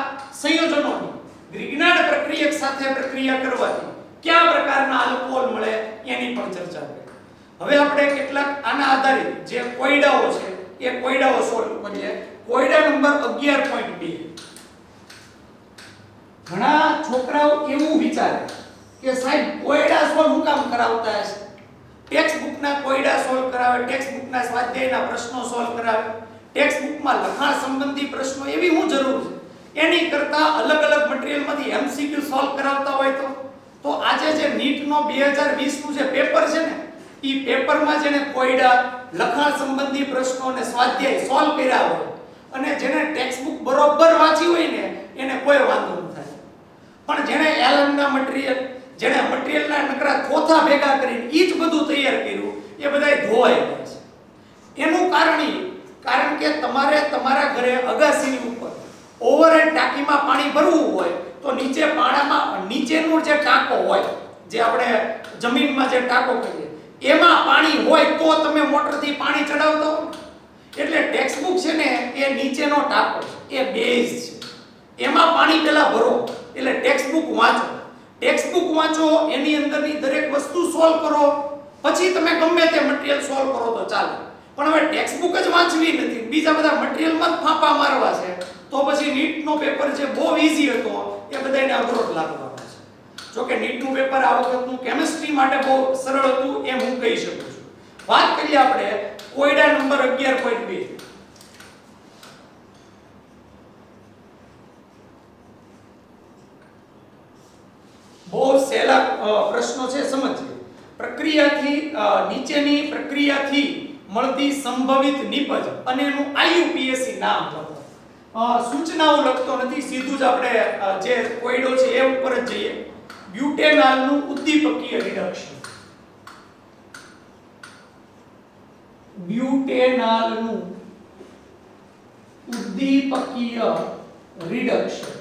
સંયોજનોની ગ્રિગ્નાર્ડ પ્રક્રિયક સાથે પ્રક્રિયા કરવાથી કયા પ્રકારના આલ્કોહોલ મળે એની પણ ચર્ચા કરી. હવે આપણે કેટલાક આના આધારિત જે કોયડાઓ છે એ કોયડાઓ સોલ્વ કરીએ. કોયડા નંબર 11.2. ઘણા છોકરાઓ એવું વિચારે કે સાહેબ કોયડા સોલ્વ હું કામ કરાવતા હશે? ટેક્સ્ટ બુકના કોયડા સોલ્વ કરાવે, ટેક્સ્ટ બુકના સ્વાધ્યાયના પ્રશ્નો સોલ્વ કરાવે, ટેક્સ્ટ બુકમાં લખાણ સંબંધી પ્રશ્નો એવી હું જરૂર છે? એની કરતા અલગ અલગ મટીરીયલમાંથી MCQ સોલ્વ કરાવતા હોય તો આજે જે નીટનો 2020 નું જે પેપર છે ને ઈ પેપરમાં જેને કોયડા લખાણ સંબંધી પ્રશ્નો અને સ્વાધ્યાય સોલ્વ કર્યા હોય અને જેને ટેક્સ્ટ બુક બરોબર વાંચી હોય ને એને કોઈ વાંધો ન થાય. પણ જેને એલએમના મટીરીયલ જેને મટીરીયલના નકરા થોથા ભેગા કરીને ઈ જ બધું તૈયાર કર્યું એ બધાય ધોવાઈ ગયા છે. એનું કારણ કે તમારે તમારા ઘરે અગાસીની ઉપર ઓવરહેડ ટાંકીમાં પાણી ભરવું હોય તો નીચેનું જે ટાંકો હોય જે આપણે જમીનમાં જે ટાંકો કહીએ એમાં પાણી હોય તો તમે મોટરથી પાણી ચડાવતા હો. એટલે ટેક્સ્ટ બુક છે ને એ નીચેનો ટાંકો છે, એ બેઝ છે. એમાં પાણી પહેલા ભરો એટલે ટેક્સ્ટ બુક વાંચો. ટેક્સ્ટ બુક વાંચો, એની અંદરની દરેક વસ્તુ સોલ્વ કરો, પછી તમે ગમે તે મટીરીયલ સોલ્વ કરો તો ચાલે. પણ હવે ટેક્સ્ટ બુક જ વાંચવી નથી, બીજા બધા મટીરીયલમાં જ ફાંફા મારવા છે તો પછી નીટનો પેપર જે બહુ ઈઝી હતો એ બધાને અઘરો જ લાગવાનો છે. જો કે નીટનું પેપર આ વખતનું કેમિસ્ટ્રી માટે બહુ સરળ હતું એમ હું કહી શકું છું. વાત કરીએ આપણે કોયડા નંબર 11.2. બહુ સહેલા પ્રશ્નો છે, સમજીએ. નીચેની પ્રક્રિયાથી મળતી સંભવિત નિપજ અને એનું IUPAC નામ લખો. સૂચનાઓ લખતો નથી, સીધું જ આપણે જે કોયડો છે એ ઉપર જ જઈએ. બ્યુટેનોલનું ઉદ્દીપકીય રિડક્શન. બ્યુટેનોલનું ઉદ્દીપકીય રિડક્શન.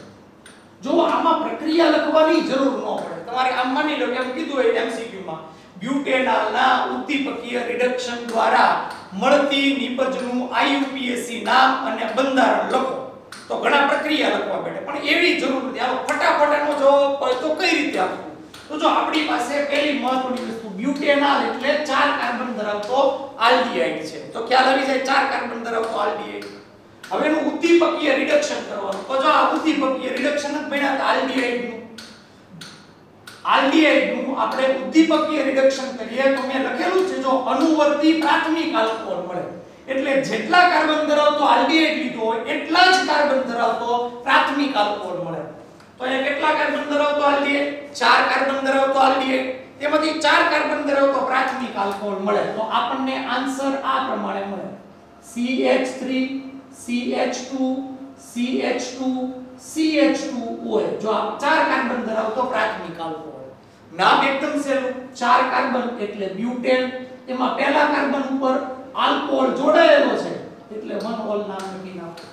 જો આમાં પ્રક્રિયા લખવાની જરૂર ન પડે, તમારે આમ માની લો કે એમ કીધું હોય MCQ માં બ્યુટેનોલના ઉદ્દીપકીય રિડક્શન દ્વારા મળતી નિપજનું IUPAC નામ અને બંધારણ લખો તો ઘણા પ્રક્રિયા લખવા પડે પણ એવી જરૂર નથી આવો ફટાફટનો જવાબ હોય તો કઈ રીતે આપવું તો જો આપણી પાસે પહેલી મહત્વની વસ્તુ બ્યુટેનોલ એટલે 4 કાર્બન ધરાવતો આલ્ડીહાઇડ છે તો ખ્યાલ આવી જાય 4 કાર્બન ધરાવતો આલ્ડીહાઇડ હવે એનું ઉદ્દીપકીય રિડક્શન કરવાનું તો જો આ ઉદ્દીપકીય રિડક્શન જ બન્યા આલ્ડીહાઇડનું આપણે ઉદ્દીપકીય રિડક્શન કરીએ તો મેં લખેલું છે જો અનુવર્તી પ્રાથમિક આલ્કોહોલ મળે એટલે જેટલા કાર્બન ધરાવતો આલ્ડીહાઇડ લીધો હોય એટલા જ કાર્બન ધરાવતો પ્રાથમિક આલ્કોહોલ મળે તો અહીંયા કેટલા કાર્બન ધરાવતો આલ્ડીહાઇડ 4 કાર્બન ધરાવતો આલ્ડીહાઇડ તેમાંથી 4 કાર્બન ધરાવતો પ્રાથમિક આલ્કોહોલ મળે તો આપણને આન્સર આ પ્રમાણે મળે CH3 CH2 CH2 CH2OH જો આ 4 કાર્બન ધરાવતો પ્રાથમિક આલ્કોહોલ નામ એકદમ સહેલું 4 કાર્બન એટલે બ્યુટેન એમાં પહેલા કાર્બન ઉપર આલ્કોહોલ જોડાયેલો છે એટલે 1 ઓલ નામ લખી નાખો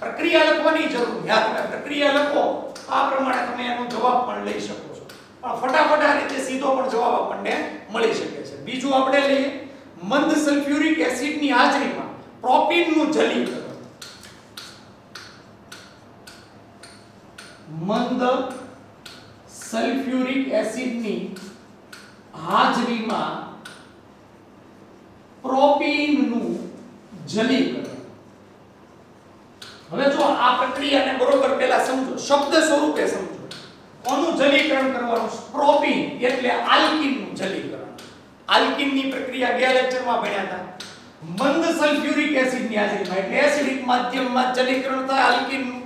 પ્રક્રિયા લખવાની જરૂર યાદ તમે પ્રક્રિયા લખો આ પ્રમાણે તમે એનો જવાબ પણ લઈ શકો છો પણ ફટાફટ આ રીતે સીધો પણ જવાબ આપણને મળી શકે છે બીજું આપણે લઈએ મંદ સલ્ફ્યુરિક એસિડની હાજરીમાં પ્રોપીનનું જલીકરણ મંદ સલ્ફ્યુરિક એસિડની હાજરીમાં પ્રોપીનનું જલીકરણ હવે જો આ પ્રક્રિયાને બરોબર પહેલા સમજો શબ્દ સ્વરૂપે સમજો કોનું જલીકરણ કરવાનું પ્રોપીન એટલે આલ્કીનનું જલીકરણ આલ્કીનની પ્રક્રિયા ગયા લેક્ચરમાં ભણ્યા હતા મંદ સલ્ફ્યુરિક એસિડની હાજરીમાં એટલે એસિડિક માધ્યમમાં જલીકરણ થાય આલ્કીનનું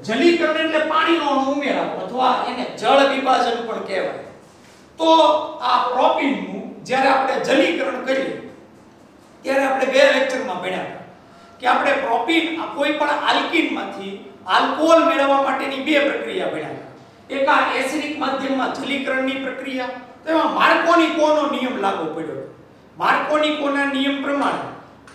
જલીકરણ એટલે પાણીનો અણુ ઉમેરાવો અથવા એને જળ વિભાજન પણ કહેવાય તો આ પ્રોપીનનું જ્યારે આપણે જલીકરણ કરીએ ત્યારે આપણે ગયા લેક્ચરમાં ભણ્યા કે આપણે પ્રોપીન કોઈ પણ આલ્કીનમાંથી આલ્કોહોલ મેળવવા માટેની બે પ્રક્રિયા ભણ્યા એક આ એસિડિક માધ્યમમાં જલીકરણની પ્રક્રિયા તો એમાં માર્કોનિકોનો નિયમ લાગુ પડ્યો માર્કોનિકોના નિયમ પ્રમાણે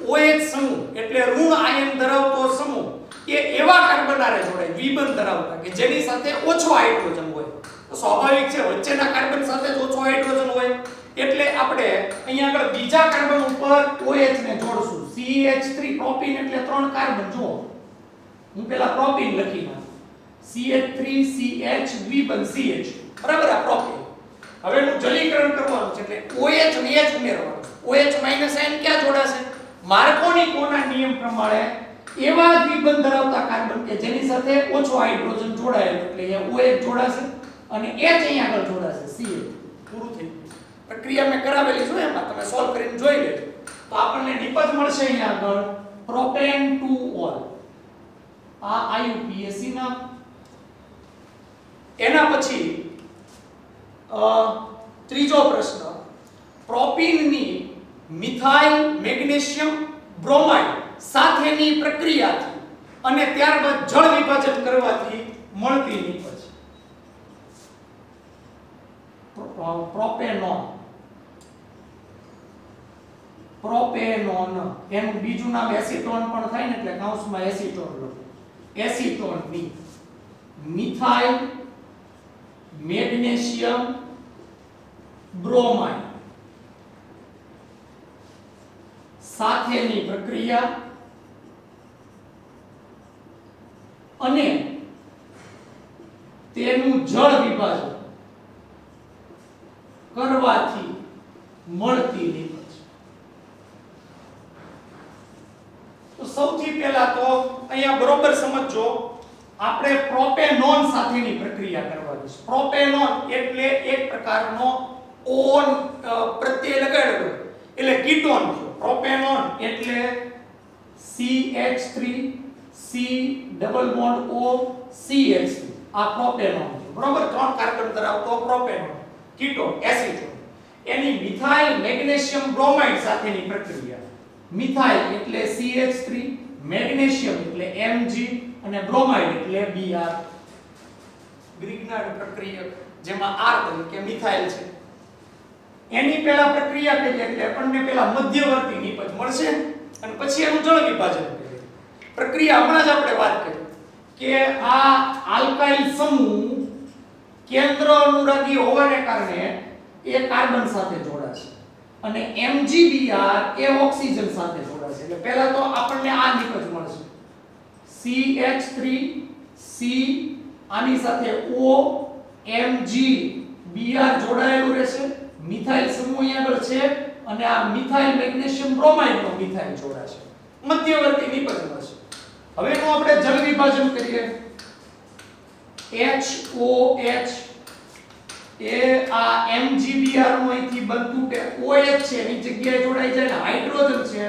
OH સમૂહ એટલે ઋણ આયન ધરાવતો સમૂહ એ એવા કાર્બન આરે જોડાય દ્વિબંધ ધરાવતા કે જેની સાથે ઓછો હાઇડ્રોજન હોય તો સ્વાભાવિક છે વચ્ચેના કાર્બન સાથે જ ઓછો હાઇડ્રોજન હોય એટલે આપણે અહીંયા આગળ બીજા કાર્બન ઉપર OH ને જોડશું CH3 પ્રોપીન એટલે 3 કાર્બન જુઓ હું પહેલા પ્રોપીન લખી નાખું CH3 CH દ્વિબંધ CH બરાબર આ પ્રોપીન હવે હું જલીકરણ કરવાનું છે એટલે OH ને H ઉમેરવાનું OH - n ક્યાં જોડાશે માર્કોનિકોના નિયમ પ્રમાણે એવા દ્વિબંધ ધરાવતા કાર્બન કે જેની સાથે ઓછો હાઇડ્રોજન જોડાયેલો એટલે અહીંયા OH જોડાશે અને H અહીંયા આગળ જોડાશે CH પૂરું થઈ ગયું પ્રક્રિયા મેં કરાવેલી છે એમાં તમે સોલ્વ કરીને જોઈ લેજો તો આપણને નિપજ મળશે અહીંયા આગળ પ્રોપેન 2 ઓલ આ IUPAC નામ એના પછી ત્રીજો પ્રશ્ન પ્રોપીનની મિથાઇલ મેગ્નેશિયમ બ્રોમાઇડ સાથેની પ્રક્રિયાથી અને ત્યારબાદ જળ વિભાજન કરવાથી મળતી નિપજ પ્રોપેનોન એનું બીજું નામ એસીટોન પણ થાય ને એટલે કૌંસમાં એસીટોન લખો એસીટોનની મિથાઇલ મેગ્નેશિયમ બ્રોમાઇડ સાથેની પ્રક્રિયા અને તેનું જળ વિભાજન કરવાથી મળતી નિપજ તો સૌથી પહેલા તો અહીંયા બરોબર સમજો આપણે પ્રોપેનોન સાથેની પ્રક્રિયા કરવાની છે પ્રોપેનોન એટલે એક પ્રકારનો ઓન પ્રત્યય લગાડેલો એટલે કીટોન છે પ્રોપેનોન એટલે CH3 C double bond O CH3 આ પ્રોપેનોન છે બરોબર 3 કાર્બન ધરાવતો પ્રોપેનોન કીટોન એસિટોન એની મિથાઇલ મેગ્નેશિયમ બ્રોમાઇડ સાથેની પ્રક્રિયા મિથાઇલ એટલે CH3 મેગ્નેશિયમ એટલે Mg અને બ્રોમાઇડ એટલે Br ગ્રીકના પ્રક્રિયક જેમાં R તરીકે મિથાઇલ છે એની પહેલા પ્રક્રિયા કરીએ એટલે આપણને પહેલા મધ્યવર્તી નિપજ મળશે અને પછી એનું જળ વિભાજન કરીએ પ્રક્રિયા હમણાં જ આપણે વાત કરી કે આ આલ્કાઇલ સમૂહ કેન્દ્ર અનુરાગી હોવાને કારણે એ કાર્બન સાથે જોડાશે અને MgBr એ ઓક્સિજન સાથે જોડાશે. એટલે પહેલા તો આપણને આ નિપજ મળશે CH3 C આની સાથે O MgBr જોડાયેલું રહેશે. મિથાઇલ સમૂહ અહીં આગળ છે અને આ મિથાઇલ મેગ્નેશિયમ બ્રોમાઇડ નો મિથાઇલ જોડાશે. મધ્યવર્તી નિપજ મળશે. હવે એનું આપણે જળ વિભાજન કરીએ. HOH એ આ MgBr નું અહીંથી બનતું કે OH છે એની જગ્યાએ જોડાઈ જાય ને હાઇડ્રોજન છે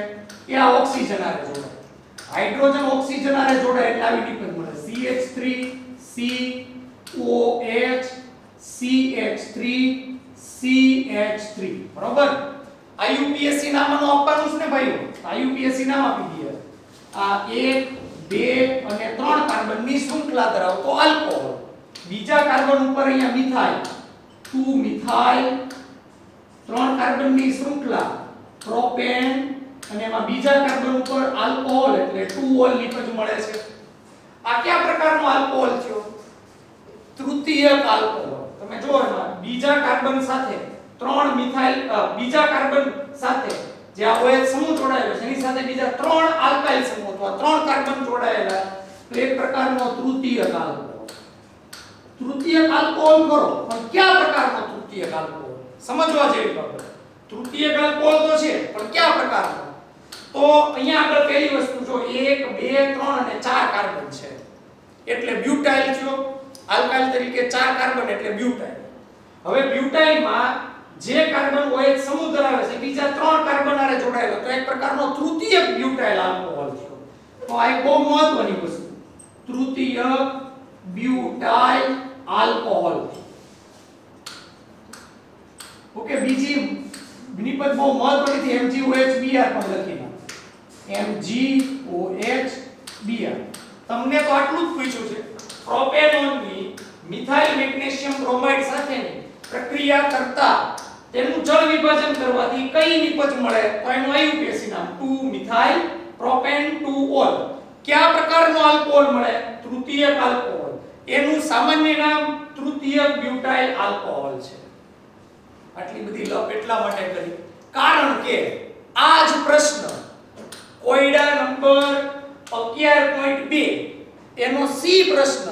એ આ ઓક્સિજન આરે જોડાય. હાઇડ્રોજન ઓક્સિજન આરે જોડાય એટલે આવી નિપજ મળે CH3 COH CH3 CH3. બરોબર. IUPAC નામ આનું આપવાનું છે ને ભાઈઓ. IUPAC નામ આપી દઈએ. આ 1 2 અને 3 કાર્બનની શૃંખલા ધરાવતો આલ્કોહોલ. બીજા કાર્બન ઉપર અહીંયા મિથાઇલ 2 મિથાઇલ 3 કાર્બનની શૃંખલા પ્રોપેન અને એમાં બીજા કાર્બન ઉપર આલ્કોહોલ એટલે 2 ઓલ નિપજ મળે છે. આ કયા પ્રકારનો આલ્કોહોલ થયો? તૃતીયક આલ્કોહોલ. તમે જો એમાં બીજા કાર્બન સાથે 3 મિથાઇલ બીજા કાર્બન સાથે જે આ OH સમૂહ જોડાયેલો છે એની સાથે બીજા 3 આલ્કાઇલ સમૂહ અથવા 3 કાર્બન જોડાયેલા તો એક પ્રકારનો તૃતીયક આલ્કોહોલ. તૃતીયક આલ્કોહોલ કરો પણ કયા પ્રકારનો તૃતીયક આલ્કોહોલ સમજવા જેવી બાબત. તૃતીયક આલ્કોહોલ તો છે પણ કયા પ્રકારનો? તો અહીંયા આગળ પહેલી વસ્તુ જો 1 2 3 અને 4 કાર્બન છે એટલે બ્યુટાઇલ થયો. આલ્કાઇલ તરીકે 4 કાર્બન એટલે બ્યુટાઇલ. હવે બ્યુટાઇલમાં જે કાર્બન OH સમૂહ ધરાવે છે બીજા 3 કાર્બન આરે જોડાયેલો તો એક પ્રકારનો તૃતીયક બ્યુટાઇલ આલ્કોહોલ થયો. તો આ એક બહુ મહત્વની વસ્તુ તૃતીયક બ્યુટાઇલ આલ્કોહોલ. ઓકે. બીજી નિપજ બહુ મહત્વની છે MgOHBr પણ લખી નાખો. MgOHBr. તમને તો આટલું જ પૂછ્યું છે. પ્રોપેનોનની મિથાઇલ મેગ્નેશિયમ બ્રોમાઇડ સાથેની પ્રક્રિયા કરતા તેનું જળ વિભાજન કરવાથી કઈ નિપજ મળે? તો એનું IUPAC નામ 2 મિથાઇલ પ્રોપેન 2 ઓલ. કયા પ્રકારનો આલ્કોહોલ મળે? તૃતીયક આલ્કોહોલ. એનું સામાન્ય નામ તૃતીયક બ્યુટાઇલ આલ્કોહોલ છે. આટલી બધી લપ એટલા માટે કરી કારણ કે આ જ પ્રશ્ન કોયડા નંબર 11.2 એનો સી પ્રશ્ન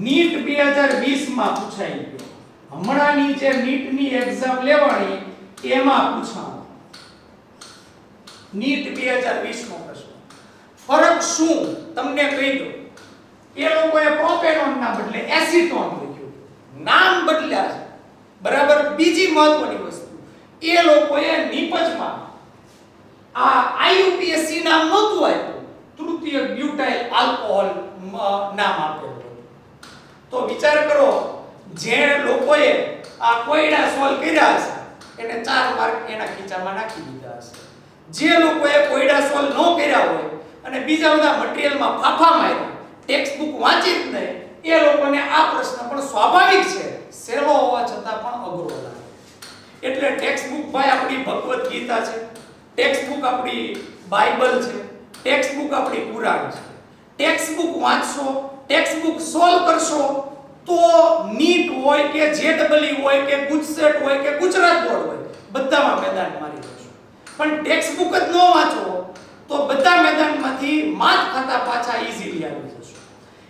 નીટ 2020 માં પૂછાઈ ગયો. હમણાંની જે નીટની એક્ઝામ લેવાની એમાં પૂછાણો. નીટ 2020 નો પ્રશ્ન. ફરક શું તમને કહી દઉં. એ લોકોએ પ્રોપેનોન ના બદલે એસિટોન લખ્યું. નામ બદલ્યા છે. બરાબર. બીજી મહત્વની વસ્તુ એ લોકોએ નિપજમાં આ IUPAC નામ નહોતું આપ્યું. તૃતીયક બ્યુટાઇલ આલ્કોહોલ નામ આપેલું. તો વિચાર કરો જે લોકોએ આ કોયડા સોલ્વ કર્યા છે એને 4 માર્ક એના ખીચામાં નાખી દીધા છે. જે લોકોએ કોયડા સોલ્વ ન કર્યા હોય અને બીજા બધા મટીરીયલમાં ફાફા માર્યા ટેક્સ્ટ બુક વાંચી જ નહીં એ લોકોને આ પ્રશ્ન પણ સ્વાભાવિક છે સહેલો હોવા છતાં પણ અઘરો લાગે. એટલે ટેક્સ્ટ બુક ભાઈ આપણી ભગવદ ગીતા છે. ટેક્સ્ટ બુક આપણી બાઇબલ છે. ટેક્સ્ટ બુક આપણી કુરાન છે. ટેક્સ્ટ બુક વાંચશો ટેક્સ્ટ બુક સોલ્વ કરશો તો નીટ હોય કે JEE હોય કે ગુજસેટ હોય કે ગુજરાત બોર્ડ હોય બધામાં મેદાન મારી જશો. પણ ટેક્સ્ટ બુક જ ન વાંચો તો બધા મેદાનમાંથી માત ખાતા પાછા ઈઝીલી આવી જશો.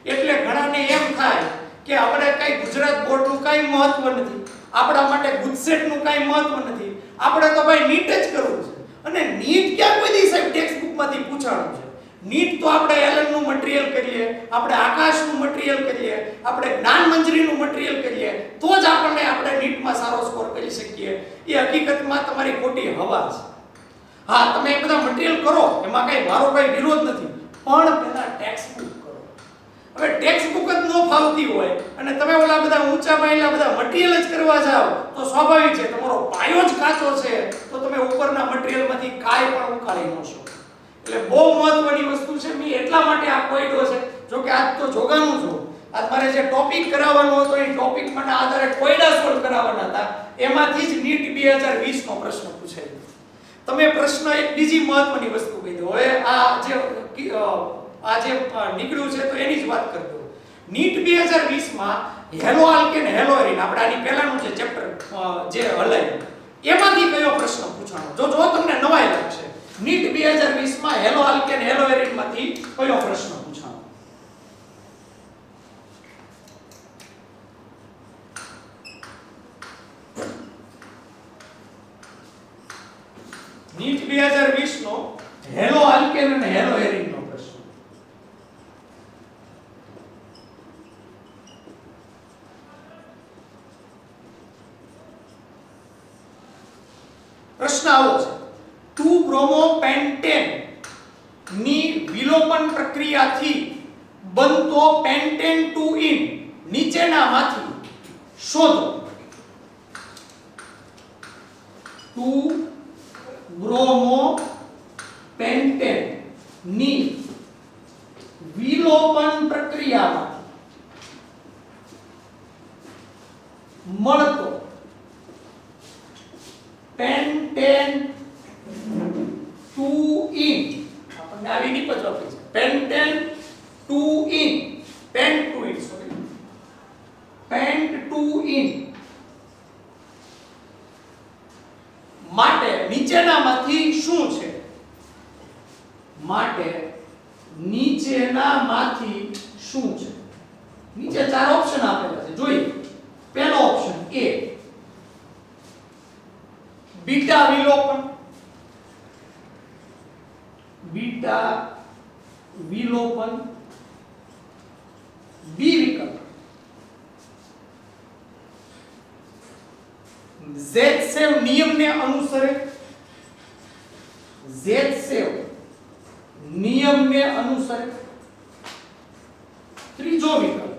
એટલે ઘણાને એમ થાય કે આપણે કઈ ગુજરાત બોર્ડનું કઈ મહત્વ નથી, આપણા માટે ગુજસેટનું કઈ મહત્વ નથી, આપણે તો ભાઈ નીટ જ કરવું છે. અને નીટ ક્યાં કોઈ દી સાહેબ ટેક્સ્ટ બુકમાંથી પૂછાણું છે? નીટ તો આપણે એલનનું મટીરીયલ કરીએ, આપણે આકાશનું મટીરીયલ કરીએ, આપણે જ્ઞાન મંજરીનું મટીરીયલ કરીએ તો જ આપણે નીટમાં સારો સ્કોર કરી શકીએ. એ હકીકતમાં તમારી ખોટી હવા છે. હા, તમે એ બધા મટીરીયલ કરો, એમાં કઈ મારો કઈ વિરોધ નથી, પણ પહેલા ટેક્સ્ટ બુક કરો. હવે ટેક્સ્ટ બુક જ ન ફાવતી હોય અને તમે ઓલા બધા ઊંચા પાયેલા બધા મટીરીયલ જ કરવા જાઓ તો સ્વાભાવિક છે તમારો પાયો જ કાચો છે તો તમે ઉપરના મટીરીયલમાંથી કાંઈ પણ ઉકાળી ન શકો. એટલે બહુ મહત્વની વસ્તુ છે. મેં એટલા માટે આ કોયડો છે. જો કે આજ તો જોગાનું છું, આજ મારે જે ટોપિક કરાવવાનો હતો એ ટોપિકના આધારે કોયડા સોલ્વ કરાવવાના હતા, એમાંથી જ નીટ 2020 નો પ્રશ્ન પૂછાયો. તમે પ્રશ્ન એક બીજી મહત્વની વસ્તુ કહી દો. હવે આ જે નીકળ્યું છે તો એની જ વાત કરી દો. નીટ 2020 માં હેલો આલ્કેન હેલો એરીન આપણે આની પહેલાનું જે ચેપ્ટર જે હલાયું એમાંથી કયો પ્રશ્ન પૂછાણો જો તમને નવાઈ લાગશે નીટ 2020 માં હેલો આલ્કેન હેલો એરીન માંથી કયો પ્રશ્ન પૂછાણો નીટ 2020 નો હેલો આલ્કેન અને હેલો એરીન નો પ્રશ્ન પ્રશ્ન આવો છે 2-bromopentan ની વિલોપન પ્રક્રિયાથી બનતો પેન્ટેન 2-ઈન નીચેનામાંથી શોધો 2-bromopentan ની વિલોપન પ્રક્રિયામાં મળતો પેન્ટેન 2-ઈન આપણને આવી નિપજ આપી છે પેન્ટેન 2-ઈન પેન્ટ 2-ઈન સોરી પેન્ટ 2-ઈન માટે નીચેનામાંથી શું છે માટે નીચેનામાંથી શું છે નીચે ચાર ઓપ્શન આપેલા છે જોઈએ પહેલો ઓપ્શન એ बीटा विलोपन बी विकल्प Z-सेव नियम ने अनुसरे Z-सेव नियम ने अनुसरे त्रीजो विकल्प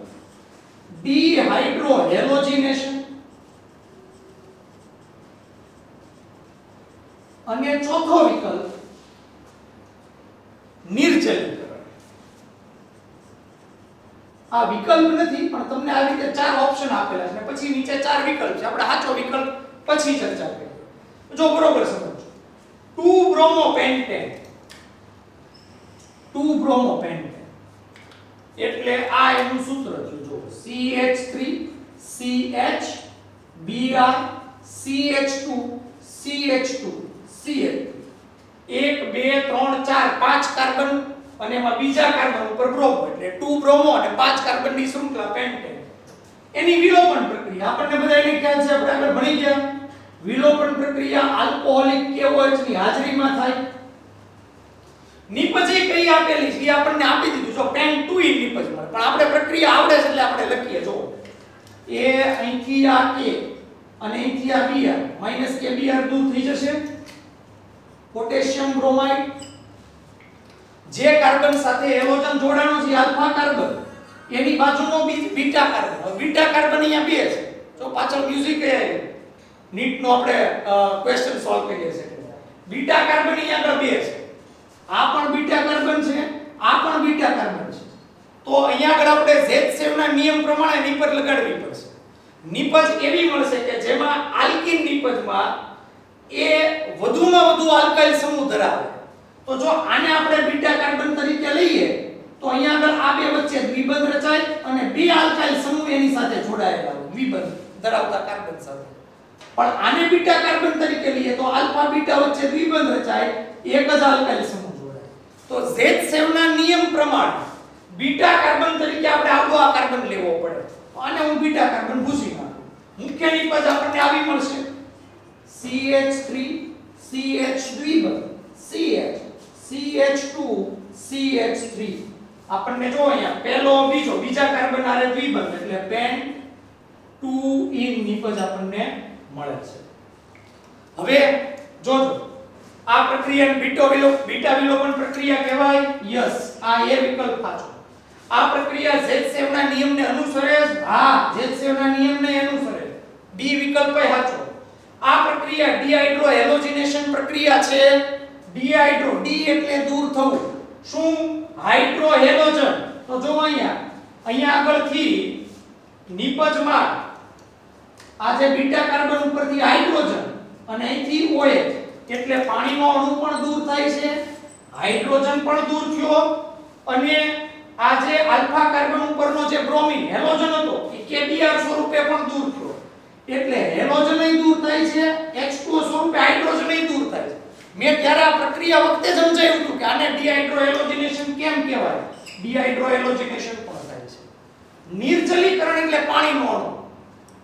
डिहाइड्रोहेलोजिनेशन અને ચોથો વિકલ્પ નિર્જલીકરણ આ વિકલ્પ નથી પણ તમને આ રીતે ચાર ઓપ્શન આપેલા છે પછી નીચે ચાર વિકલ્પ છે આપણે સાચો વિકલ્પ પછી ચર્ચા કરીએ જો બરોબર સમજો 2-bromopentan એટલે આ એનું સૂત્ર છે જો CH3 CH Br CH2 CH2 CH 1 2 3 4 5 carbon અને એમાં બીજા કાર્બન ઉપર બ્રોમો એટલે 2 બ્રોમો અને 5 કાર્બનની શૃંખલા પેન્ટેન એની વિલોપન પ્રક્રિયા આપણને બધાને ખ્યાલ છે આપણે આગળ ભણી ગયા વિલોપન પ્રક્રિયા આલ્કોહોલિક KOH ની હાજરીમાં થાય નિપજ કઈ આપેલી છે એ આપણને આપી દીધું જો પેન 2 નિપજ મળે પણ આપણે પ્રક્રિયા આવડે છે એટલે આપણે લખીએ જો એ અહીંથી આ K અને અહીંથી આ Br -KBr દૂર થઈ જશે પોટેશિયમ બ્રોમાઇડ જે કાર્બન સાથે હેલોજન જોડાણો છે આલ્ફા કાર્બન એની બાજુનો બીટા કાર્બન બીટા કાર્બન અહીંયા બે છે જો પાછળ મ્યુઝિક એ નીટ નો આપણે ક્વેશ્ચન સોલ્વ કરીએ છીએ બીટા કાર્બન અહીંયા આગળ બે છે આ પણ બીટા કાર્બન છે આ પણ બીટા કાર્બન છે તો અહીંયા આગળ આપણે Z-સેવ ના નિયમ પ્રમાણે નિપજ લગાડવી પડશે નિપજ એવી મળશે કે જેમાં આલ્કીન નિપજમાં એ વધુમાં વધુ આલ્કાઇલ સમૂહ ધરાવે તો જો આને આપણે બીટા કાર્બન તરીકે લઈએ તો અહીંયા આગળ આ બે વચ્ચે દ્વિબંધ રચાય અને બે આલ્કાઇલ સમૂહ એની સાથે જોડાયેલા હોય દ્વિબંધ ધરાવતા કાર્બન સાથે પણ આને બીટા કાર્બન તરીકે લઈએ તો આલ્ફા બીટા વચ્ચે દ્વિબંધ રચાય એક જ આલ્કાઇલ સમૂહ જોડાય તો Z-સેવ ના નિયમ પ્રમાણે બીટા કાર્બન તરીકે આપણે આવો આ કાર્બન લેવો પડે આને હું બીટા કાર્બન ભૂસી નાખું મુખ્ય નિપજ આપણને આવી મળશે CH3 CH દ્વિબંધ CH CH2 CH3 આપણને જો અહીંયા પહેલો બીજો બીજા કાર્બન આરે દ્વિબંધ એટલે પેન્ટ 2-ઈન નિપજ આપણને મળે છે હવે જોજો આ પ્રક્રિયાને બીટા વિલોપન પ્રક્રિયા કહેવાય યસ આ એ વિકલ્પ સાચો આ પ્રક્રિયા Z-સેવ ના નિયમને અનુસરે હા Z-સેવ ના નિયમને અનુસરે બી વિકલ્પ સાચો આ પ્રક્રિયા ડિહાઇડ્રોહેલોજિનેશન પ્રક્રિયા છે ડિહાઇડ્રો ડી એટલે દૂર થવું શું હાઇડ્રોહેલોજન તો જો અહીંયા આગળથી નિપજમાં આ જે બીટા કાર્બન ઉપરથી હાઇડ્રોજન અને અહીંથી OH એટલે પાણીનો અણુ પણ દૂર થાય છે હાઇડ્રોજન પણ દૂર થયો અને આ જે આલ્ફા કાર્બન ઉપરનો જે બ્રોમિન હેલોજન હતો એ KBr સ્વરૂપે પણ દૂર થયો એટલે હેલોજન દૂર થાય છે H2O સ્વરૂપે હાઇડ્રોજન દૂર થાય છે મેં ત્યારે આ પ્રક્રિયા વખતે સમજાવ્યું હતું કે આને ડિહાઇડ્રોહેલોજિનેશન કેમ કહેવાય ડિહાઇડ્રોહેલોજિનેશન પણ થાય છે નિર્જલીકરણ એટલે પાણીનો અણુ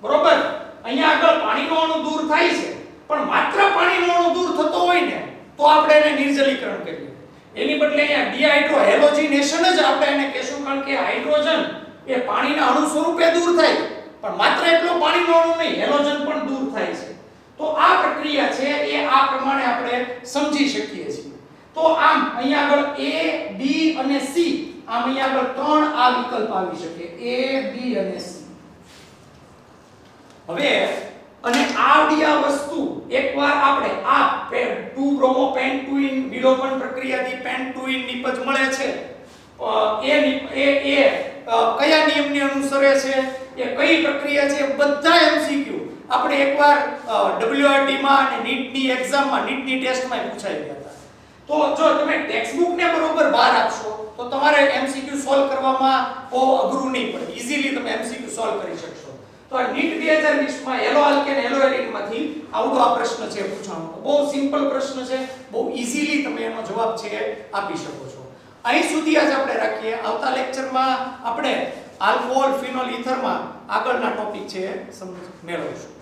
બરોબર અહીંયા આગળ પાણીનો અણુ દૂર થાય છે પણ માત્ર પાણીનો અણુ દૂર થતો હોય ને તો આપણે એને નિર્જલીકરણ કહીએ એની બદલે અહીંયા ડિહાઇડ્રોહેલોજિનેશન જ આપણે એને કહેશું કારણ કે હાઇડ્રોજન એ પાણીના અણુ સ્વરૂપે દૂર થાય પણ માત્ર એટલો પાણીનો અણુ નહીં હેલોજન પણ દૂર થાય છે તો આ પ્રક્રિયા છે એ આ પ્રમાણે આપણે સમજી શકીએ છીએ તો આમ અહીંયા આગળ A B અને C આમ અહીંયા આગળ ત્રણ આ વિકલ્પ આવી શકે A B અને C હવે અને આવડી આ વસ્તુ એકવાર આપણે આ 2 બ્રોમો પેન્ટુઇન વિલોપન પ્રક્રિયાથી પેન્ટુઇન નિપજ મળે છે એ કયા નિયમને અનુસરે છે એ કઈ પ્રક્રિયા છે બધા MCQ આપણે એકવાર WRT માં અને NEET ની એક્ઝામમાં NEET ની ટેસ્ટમાં પૂછાઈ ગયા હતા તો જો તમે ટેક્સ્ટ બુક ને બરોબર બહાર આપશો તો તમારે MCQ સોલ્વ કરવામાં બહુ અઘરું નહીં પડે ઈઝીલી તમે MCQ સોલ્વ કરી શકશો તો આ NEET 2020 માં હેલો આલ્કેન હેલો એરિન માંથી આવડો આ પ્રશ્ન છે પૂછાણો બહુ સિમ્પલ પ્રશ્ન છે બહુ ઈઝીલી તમે એનો જવાબ છે આપી શકો છો અહીં સુધી આજ આપણે રાખીએ આવતા લેક્ચરમાં આપણે આલ્કોહોલ ફિનોલ ઈથરમાં આગળના ટોપિક છે મેળવીશું